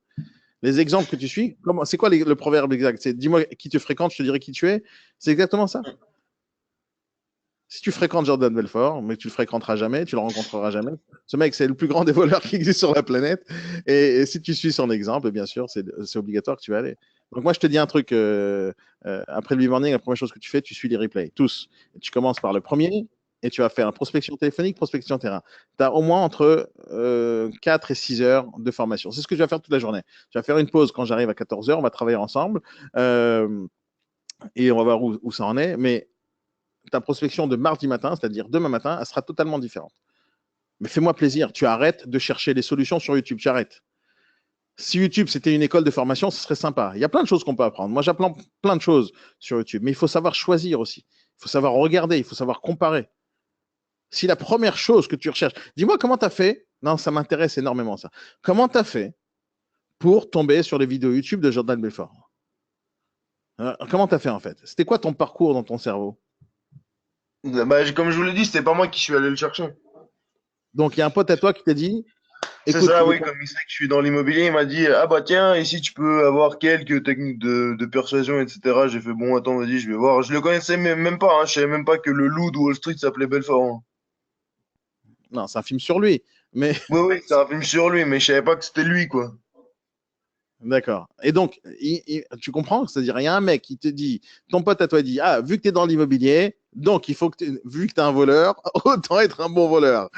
Les exemples que tu suis, c'est quoi le proverbe exact? C'est dis-moi qui te fréquente, je te dirai qui tu es. C'est exactement ça. Si tu fréquentes Jordan Belfort, mais que tu le fréquenteras jamais, tu le rencontreras jamais. Ce mec, c'est le plus grand des voleurs qui existe sur la planète. Et si tu suis son exemple, bien sûr, c'est obligatoire que tu vas aller. Donc moi, je te dis un truc. Après le B-Morning, la première chose que tu fais, tu suis les replays, tous. Et tu commences par le premier et tu vas faire prospection téléphonique, prospection terrain. Tu as au moins entre 4 et 6 heures de formation. C'est ce que je vais faire toute la journée. Je vais faire une pause quand j'arrive à 14 heures. On va travailler ensemble et on va voir où ça en est. Mais ta prospection de mardi matin, c'est-à-dire demain matin, elle sera totalement différente. Mais fais-moi plaisir, tu arrêtes de chercher des solutions sur YouTube, tu arrêtes. Si YouTube, c'était une école de formation, ce serait sympa. Il y a plein de choses qu'on peut apprendre. Moi, j'apprends plein de choses sur YouTube, mais il faut savoir choisir aussi. Il faut savoir regarder, il faut savoir comparer. Si la première chose que tu recherches, dis-moi comment tu as fait, non, ça m'intéresse énormément ça, comment tu as fait pour tomber sur les vidéos YouTube de Jordan Belfort? Comment tu as fait en fait? C'était quoi ton parcours dans ton cerveau? Bah, comme je vous l'ai dit, c'était pas moi qui suis allé le chercher. Donc, il y a un pote à toi qui t'a dit, C'est écoute, ça, oui, comme il sait que je suis dans l'immobilier, il m'a dit, ah bah tiens, ici tu peux avoir quelques techniques de persuasion, etc. J'ai fait, bon, attends, vas-y, je vais voir. Je le connaissais même pas, hein. Je savais même pas que le loup de Wall Street s'appelait Belfort, hein. non, c'est un film sur lui, mais Oui, oui, c'est un film sur lui, mais je savais pas que c'était lui, quoi. d'accord. Et donc, tu comprends? C'est-à-dire, il y a un mec qui te dit, ton pote à toi dit, ah, vu que tu es dans l'immobilier, donc il faut que vu que tu es un voleur, autant être un bon voleur.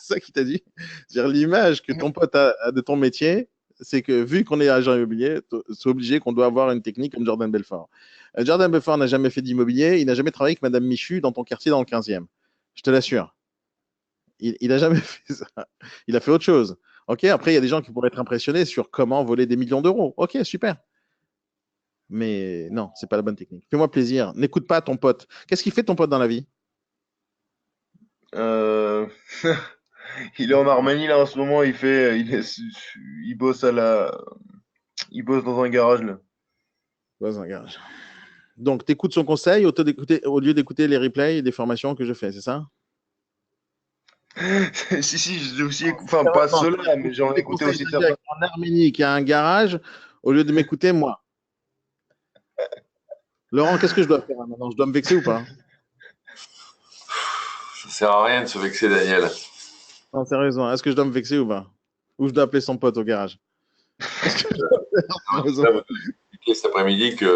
C'est ça qu'il t'a dit. C'est-à-dire, l'image que ton pote a de ton métier, c'est que vu qu'on est agent immobilier, c'est obligé qu'on doit avoir une technique comme Jordan Belfort. Jordan Belfort n'a jamais fait d'immobilier, il n'a jamais travaillé avec Madame Michu dans ton quartier dans le 15e. Je te l'assure. Il n'a jamais fait ça. Il a fait autre chose. Ok, après, il y a des gens qui pourraient être impressionnés sur comment voler des millions d'euros. Ok, super. Mais non, c'est pas la bonne technique. Fais-moi plaisir. N'écoute pas ton pote. Qu'est-ce qu'il fait ton pote dans la vie? Euh... Il est en Arménie, là, en ce moment, il bosse il bosse dans un garage, là. Dans un garage. Donc, tu écoutes son conseil au lieu d'écouter les replays des formations que je fais, c'est ça? Si, si, j'ai aussi enfin, pas ceux-là, mais j'en ai écouté aussi certains. En Arménie qui a un garage au lieu de m'écouter moi. Laurent, qu'est-ce que je dois faire maintenant? Je dois me vexer ou pas? Ça sert à rien de se vexer, Daniel. Non, sérieusement, est-ce que je dois me vexer ou pas? Ou je dois appeler son pote au garage? Est-ce que je dois faire Ça, vous expliquer cet après-midi qu'il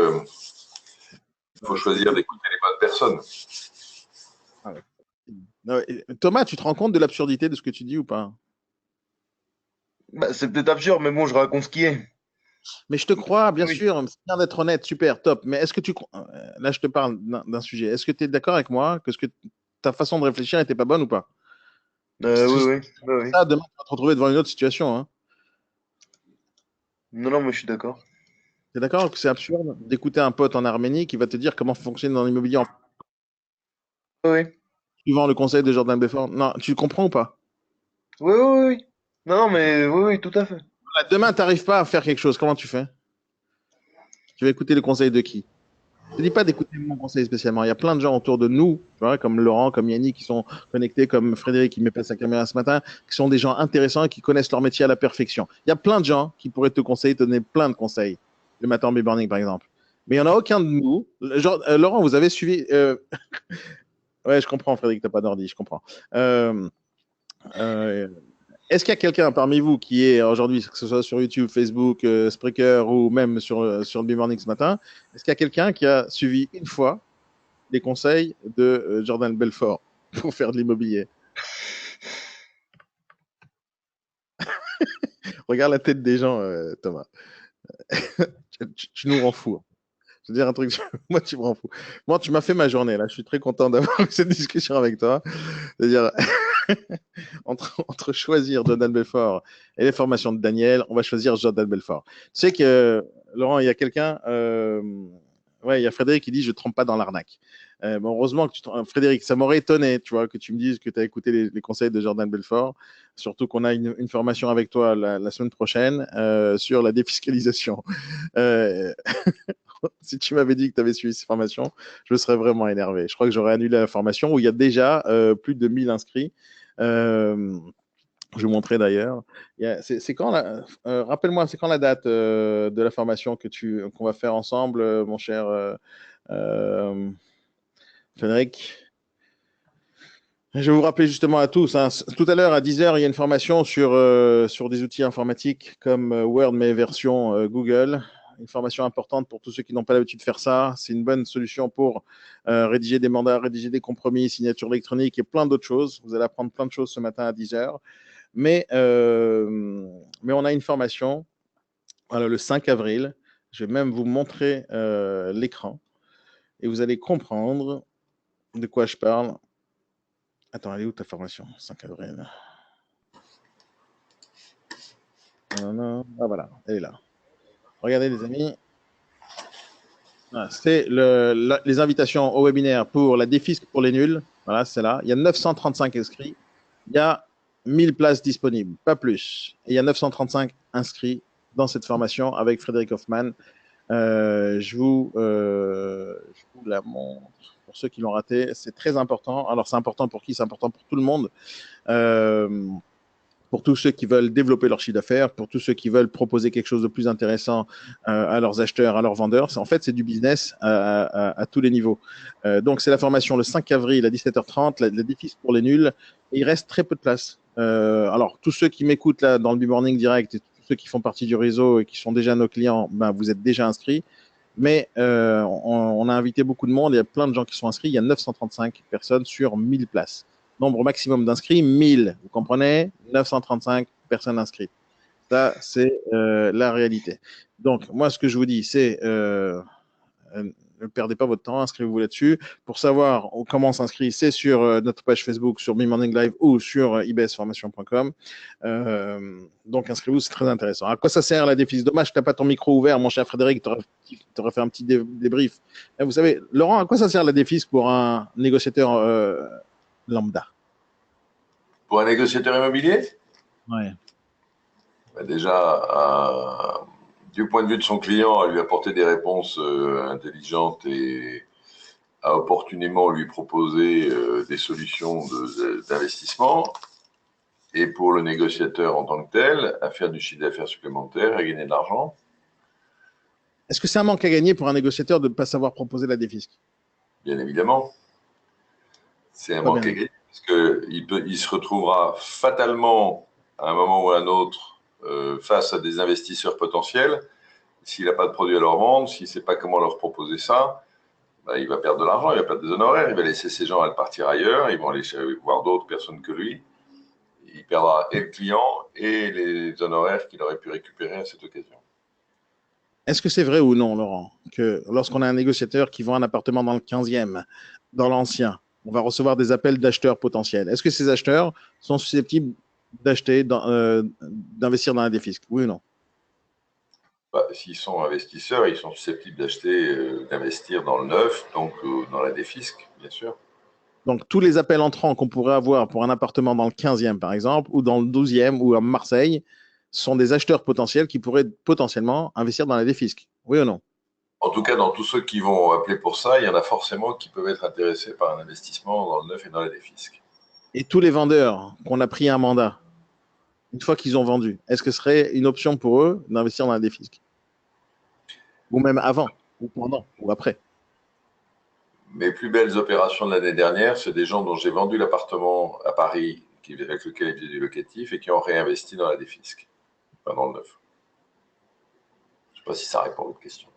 faut choisir d'écouter les bonnes personnes. Non, Thomas, tu te rends compte de l'absurdité de ce que tu dis ou pas? Bah, c'est peut-être absurde, mais bon, je raconte ce qui est. Mais je te crois, bien Oui. sûr, c'est bien d'être honnête, super, top. Mais est-ce que là, je te parle d'un sujet. Est-ce que tu es d'accord avec moi que ta façon de réfléchir n'était pas bonne ou pas? Oui, oui, oui, oui. Ça, demain, tu vas te retrouver devant une autre situation. Hein. Non, non, mais je suis d'accord. Tu es d'accord que c'est absurde d'écouter un pote en Arménie qui va te dire comment fonctionne dans l'immobilier en Oui, oui. suivant le conseil de Jordan Belfort? Non, tu comprends ou pas? Oui, oui, oui, oui. Non, non, mais oui, oui, tout à fait. Demain, tu n'arrives pas à faire quelque chose. Comment tu fais? Tu vas écouter le conseil de qui? Je ne dis pas d'écouter mon conseil spécialement. Il y a plein de gens autour de nous, tu vois, comme Laurent, comme Yannick, qui sont connectés, comme Frédéric qui met pas sa caméra ce matin, qui sont des gens intéressants et qui connaissent leur métier à la perfection. Il y a plein de gens qui pourraient te conseiller, te donner plein de conseils. Le matin en B-Morning, par exemple. Mais il n'y en a aucun de nous. Laurent, vous avez suivi. Ouais, je comprends, Frédéric, tu n'as pas d'ordi, je comprends. Est-ce qu'il y a quelqu'un parmi vous qui est aujourd'hui, que ce soit sur YouTube, Facebook, Spreaker ou même sur le B-Morning ce matin, est-ce qu'il y a quelqu'un qui a suivi une fois les conseils de Jordan Belfort pour faire de l'immobilier? Regarde la tête des gens, Thomas. Tu nous rends fous. Je veux dire un truc, moi tu me rends fou. Moi tu m'as fait ma journée là, je suis très content d'avoir eu cette discussion avec toi. C'est-à-dire, entre choisir Jordan Belfort et les formations de Daniel, on va choisir Jordan Belfort. Tu sais que, Laurent, il y a quelqu'un, ouais, il y a Frédéric qui dit je ne trompe pas dans l'arnaque. Bon, heureusement que Frédéric, ça m'aurait étonné, tu vois, que tu me dises que tu as écouté les conseils de Jordan Belfort, surtout qu'on a une formation avec toi la semaine prochaine sur la défiscalisation. Euh, si tu m'avais dit que tu avais suivi ces formations, je me serais vraiment énervé. Je crois que j'aurais annulé la formation où il y a déjà plus de 1000 inscrits. Je vous montrer d'ailleurs. C'est quand rappelle-moi, c'est quand la date de la formation qu'on va faire ensemble, mon cher Frédéric? Je vais vous rappeler justement à tous. Hein, tout à l'heure, à 10h, il y a une formation sur des outils informatiques comme Word, mais version Google. Une formation importante pour tous ceux qui n'ont pas l'habitude de faire ça. C'est une bonne solution pour rédiger des mandats, rédiger des compromis, signature électronique et plein d'autres choses. Vous allez apprendre plein de choses ce matin à 10h. Mais on a une formation le 5 avril. Je vais même vous montrer l'écran et vous allez comprendre de quoi je parle. Attends, elle est où ta formation 5 avril. Ah voilà, elle est là. Regardez les amis. Voilà, c'est les invitations au webinaire pour la défisque pour les nuls. Voilà, c'est là. Il y a 935 inscrits. Il y a 1000 places disponibles, pas plus. Et il y a 935 inscrits dans cette formation avec Frédéric Hoffman. Je vous la montre pour ceux qui l'ont raté. C'est très important. Alors, c'est important pour qui? C'est important pour tout le monde. Pour tous ceux qui veulent développer leur chiffre d'affaires, pour tous ceux qui veulent proposer quelque chose de plus intéressant à leurs acheteurs, à leurs vendeurs. En fait, c'est du business à tous les niveaux. Donc, c'est la formation le 5 avril à 17h30, la défisque pour les nuls. Et il reste très peu de place. Alors, tous ceux qui m'écoutent là dans le B-Morning Direct et tous ceux qui font partie du réseau et qui sont déjà nos clients, ben, vous êtes déjà inscrits. Mais on a invité beaucoup de monde. Il y a plein de gens qui sont inscrits. Il y a 935 personnes sur 1000 places. Nombre maximum d'inscrits, 1000. Vous comprenez? 935 personnes inscrites. Ça, c'est la réalité. Donc, moi, ce que je vous dis, c'est ne perdez pas votre temps, inscrivez-vous là-dessus. Pour savoir comment on s'inscrit, c'est sur notre page Facebook, sur Me Live ou sur ibsformation.com. Donc, inscrivez-vous, c'est très intéressant. À quoi ça sert la défisque? Dommage que tu n'as pas ton micro ouvert, mon cher Frédéric, tu aurais fait un petit débrief. Et vous savez, Laurent, à quoi ça sert la défisque pour un négociateur lambda? Pour un négociateur immobilier, Ouais. déjà, du point de vue de son client, à lui apporter des réponses intelligentes et à opportunément lui proposer des solutions d'investissement. Et pour le négociateur en tant que tel, à faire du chiffre d'affaires supplémentaire, à gagner de l'argent. Est-ce que c'est un manque à gagner pour un négociateur de ne pas savoir proposer la défisque? Bien évidemment. C'est un manque à gagner parce qu'il se retrouvera fatalement à un moment ou à un autre face à des investisseurs potentiels. S'il n'a pas de produit à leur vendre, s'il ne sait pas comment leur proposer ça, bah, il va perdre de l'argent, il va perdre des honoraires, il va laisser ces gens aller partir ailleurs, ils vont aller voir d'autres personnes que lui. Il perdra et le client et les honoraires qu'il aurait pu récupérer à cette occasion. Est-ce que c'est vrai ou non, Laurent, que lorsqu'on a un négociateur qui vend un appartement dans le 15e, dans l'ancien, on va recevoir des appels d'acheteurs potentiels? Est-ce que ces acheteurs sont susceptibles d'investir dans la défisque? Oui ou non? Bah, s'ils sont investisseurs, ils sont susceptibles d'investir dans le neuf, donc dans la défisque, bien sûr. Donc, tous les appels entrants qu'on pourrait avoir pour un appartement dans le 15e, par exemple, ou dans le 12e, ou à Marseille, sont des acheteurs potentiels qui pourraient potentiellement investir dans la défisque. Oui ou non? En tout cas, dans tous ceux qui vont appeler pour ça, il y en a forcément qui peuvent être intéressés par un investissement dans le neuf et dans la défisque. Et tous les vendeurs qu'on a pris un mandat, une fois qu'ils ont vendu, est-ce que ce serait une option pour eux d'investir dans la défisque? Ou même avant, ou pendant, ou après? Mes plus belles opérations de l'année dernière, c'est des gens dont j'ai vendu l'appartement à Paris, avec lequel ils faisaient du locatif, et qui ont réinvesti dans la défisque, enfin dans le neuf. Je ne sais pas si ça répond à votre question.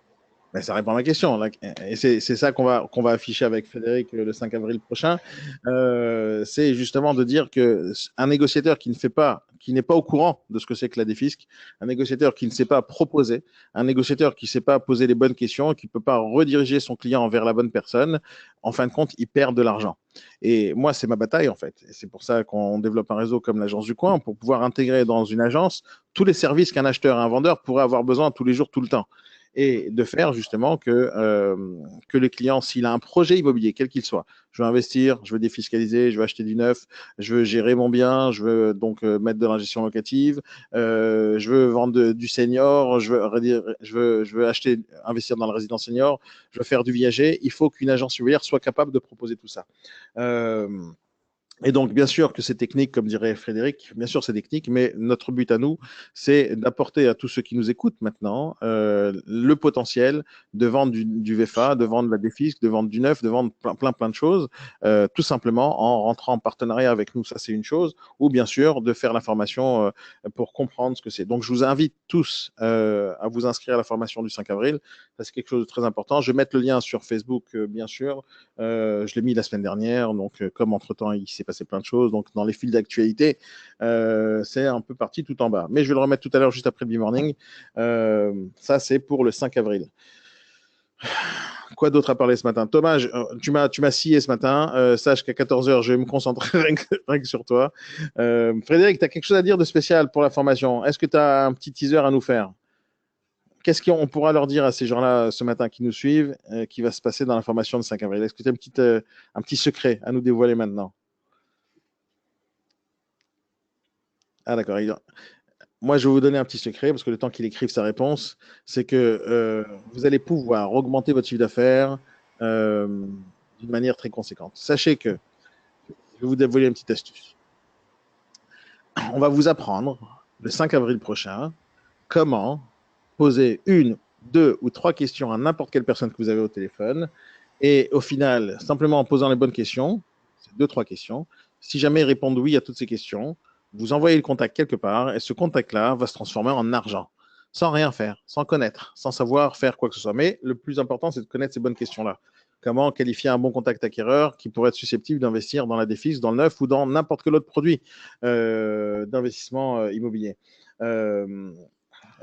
Ben, ça répond à ma question. Là. Et c'est ça qu'on va afficher avec Frédéric le 5 avril prochain. C'est justement de dire qu'un négociateur qui n'est pas au courant de ce que c'est que la défisque, un négociateur qui ne sait pas proposer, un négociateur qui ne sait pas poser les bonnes questions, qui ne peut pas rediriger son client vers la bonne personne, en fin de compte, il perd de l'argent. Et moi, c'est ma bataille, en fait. Et c'est pour ça qu'on développe un réseau comme l'Agence du Coin, pour pouvoir intégrer dans une agence tous les services qu'un acheteur et un vendeur pourrait avoir besoin tous les jours, tout le temps. Et de faire justement que le client, s'il a un projet immobilier, quel qu'il soit, je veux investir, je veux défiscaliser, je veux acheter du neuf, je veux gérer mon bien, je veux donc mettre de la gestion locative, je veux vendre du senior, je veux acheter, investir dans le résident senior, je veux faire du viager, il faut qu'une agence immobilière soit capable de proposer tout ça. Euh, et donc, bien sûr que c'est technique, comme dirait Frédéric, bien sûr c'est technique, mais notre but à nous, c'est d'apporter à tous ceux qui nous écoutent maintenant le potentiel de vendre du VFA, de vendre de la défisque, de vendre du neuf, de vendre plein de choses, tout simplement en rentrant en partenariat avec nous, ça c'est une chose, ou bien sûr de faire la formation pour comprendre ce que c'est. Donc, je vous invite tous à vous inscrire à la formation du 5 avril, ça c'est quelque chose de très important. Je vais mettre le lien sur Facebook, bien sûr, je l'ai mis la semaine dernière, donc comme entre-temps il s'est passé plein de choses, donc dans les fils d'actualité, c'est un peu parti tout en bas. Mais je vais le remettre tout à l'heure juste après le B-Morning. Ça, c'est pour le 5 avril. Quoi d'autre à parler ce matin? Thomas, tu m'as scié ce matin. Sache qu'à 14h, je vais me concentrer rien que sur toi. Frédéric, tu as quelque chose à dire de spécial pour la formation? Est-ce que tu as un petit teaser à nous faire? Qu'est-ce qu'on pourra leur dire à ces gens-là ce matin qui nous suivent, qui va se passer dans la formation de 5 avril? Est-ce que tu as un petit secret à nous dévoiler maintenant? Ah d'accord. Moi, je vais vous donner un petit secret, parce que le temps qu'il écrive sa réponse, c'est que vous allez pouvoir augmenter votre chiffre d'affaires d'une manière très conséquente. Sachez que, je vais vous dévoiler une petite astuce. On va vous apprendre, le 5 avril prochain, comment poser une, deux ou trois questions à n'importe quelle personne que vous avez au téléphone. Et au final, simplement en posant les bonnes questions, c'est deux, trois questions, si jamais ils répondent oui à toutes ces questions, vous envoyez le contact quelque part et ce contact-là va se transformer en argent, sans rien faire, sans connaître, sans savoir faire quoi que ce soit. Mais le plus important, c'est de connaître ces bonnes questions-là. Comment qualifier un bon contact acquéreur qui pourrait être susceptible d'investir dans la défisque, dans le neuf ou dans n'importe quel autre produit d'investissement immobilier.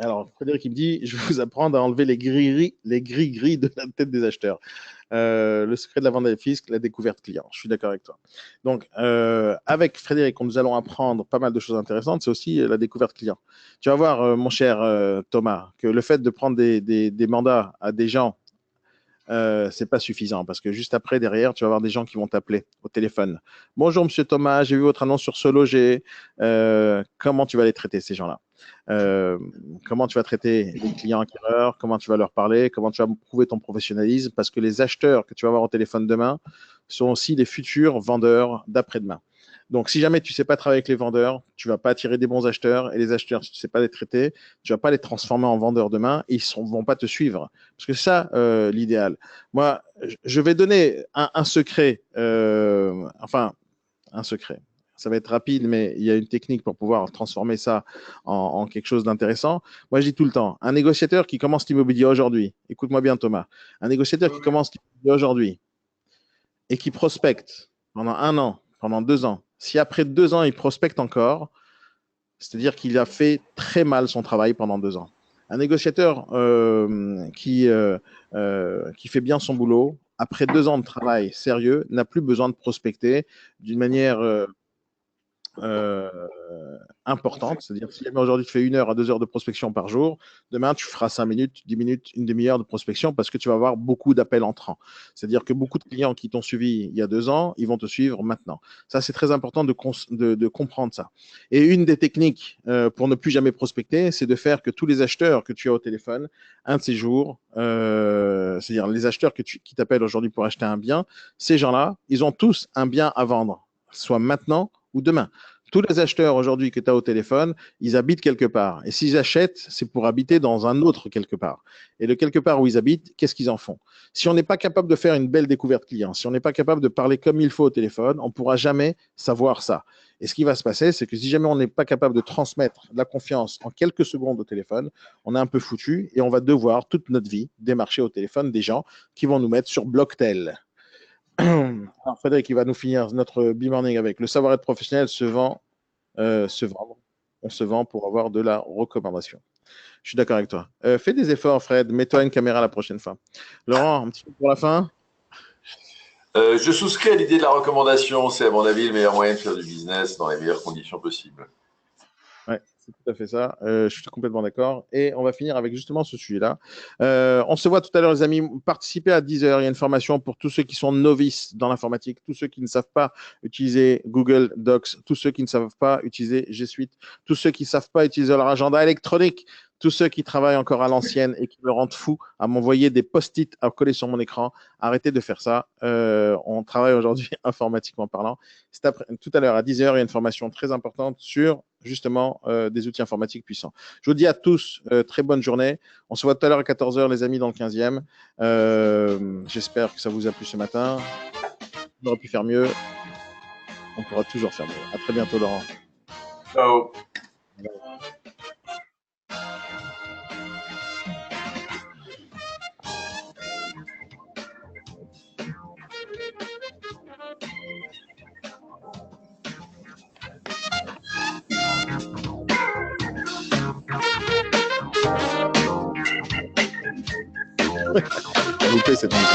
Alors, Frédéric, il me dit, je vais vous apprendre à enlever les gris-gris de la tête des acheteurs. Le secret de la vente à la fisc, la découverte client. Je suis d'accord avec toi. Donc, avec Frédéric, nous allons apprendre pas mal de choses intéressantes. C'est aussi la découverte client. Tu vas voir, mon cher Thomas, que le fait de prendre des mandats à des gens, c'est pas suffisant parce que juste après, derrière, tu vas avoir des gens qui vont t'appeler au téléphone. Bonjour, monsieur Thomas, j'ai vu votre annonce sur ce loger. Comment tu vas les traiter, ces gens-là? Comment tu vas traiter les clients acquéreurs? Comment tu vas leur parler? Comment tu vas prouver ton professionnalisme? Parce que les acheteurs que tu vas avoir au téléphone demain sont aussi les futurs vendeurs d'après-demain. Donc, si jamais tu ne sais pas travailler avec les vendeurs, tu ne vas pas attirer des bons acheteurs. Et les acheteurs, si tu ne sais pas les traiter, tu ne vas pas les transformer en vendeurs demain et ils ne vont pas te suivre. Parce que c'est ça l'idéal. Moi, je vais donner un secret, un secret. Ça va être rapide, mais il y a une technique pour pouvoir transformer ça en quelque chose d'intéressant. Moi, je dis tout le temps, un négociateur qui commence l'immobilier aujourd'hui, écoute-moi bien Thomas, un négociateur qui commence l'immobilier aujourd'hui et qui prospecte pendant 1 an, pendant 2 ans, si après 2 ans, il prospecte encore, c'est-à-dire qu'il a fait très mal son travail pendant 2 ans. Un négociateur qui fait bien son boulot, après 2 ans de travail sérieux, n'a plus besoin de prospecter d'une manière importante. C'est-à-dire, si aujourd'hui tu fais 1 heure à 2 heures de prospection par jour, demain tu feras 5 minutes, 10 minutes, une demi-heure de prospection parce que tu vas avoir beaucoup d'appels entrants. C'est-à-dire que beaucoup de clients qui t'ont suivi il y a 2 ans, ils vont te suivre maintenant. Ça, c'est très important de comprendre ça. Et une des techniques pour ne plus jamais prospecter, c'est de faire que tous les acheteurs que tu as au téléphone, un de ces jours, c'est-à-dire les acheteurs qui t'appellent aujourd'hui pour acheter un bien, ces gens-là, ils ont tous un bien à vendre, soit maintenant ou demain. Tous les acheteurs aujourd'hui que tu as au téléphone, ils habitent quelque part. Et s'ils achètent, c'est pour habiter dans un autre quelque part. Et le quelque part où ils habitent, qu'est-ce qu'ils en font? Si on n'est pas capable de faire une belle découverte client, si on n'est pas capable de parler comme il faut au téléphone, on ne pourra jamais savoir ça. Et ce qui va se passer, c'est que si jamais on n'est pas capable de transmettre de la confiance en quelques secondes au téléphone, on est un peu foutu et on va devoir toute notre vie démarcher au téléphone des gens qui vont nous mettre sur Blocktel. Alors, Frédéric, il va nous finir notre B-Morning avec le savoir-être professionnel se vend, se vendre. On se vend pour avoir de la recommandation. Je suis d'accord avec toi. Fais des efforts, Fred. Mets-toi une caméra la prochaine fois. Laurent, un petit peu pour la fin. Je souscris à l'idée de la recommandation. C'est à mon avis le meilleur moyen de faire du business dans les meilleures conditions possibles. Ouais, c'est tout à fait ça. Je suis complètement d'accord. Et on va finir avec justement ce sujet-là. On se voit tout à l'heure, les amis. Participez à 10 heures. Il y a une formation pour tous ceux qui sont novices dans l'informatique, tous ceux qui ne savent pas utiliser Google Docs, tous ceux qui ne savent pas utiliser G Suite, tous ceux qui ne savent pas utiliser leur agenda électronique, tous ceux qui travaillent encore à l'ancienne et qui me rendent fou à m'envoyer des post-it à coller sur mon écran. Arrêtez de faire ça. On travaille aujourd'hui informatiquement parlant. Tout à l'heure, à 10 heures, il y a une formation très importante sur justement des outils informatiques puissants. Je vous dis à tous, très bonne journée. On se voit tout à l'heure à 14 heures, les amis, dans le 15e. J'espère que ça vous a plu ce matin. On aurait pu faire mieux. On pourra toujours faire mieux. À très bientôt, Laurent. Ciao. Loupé cette musique.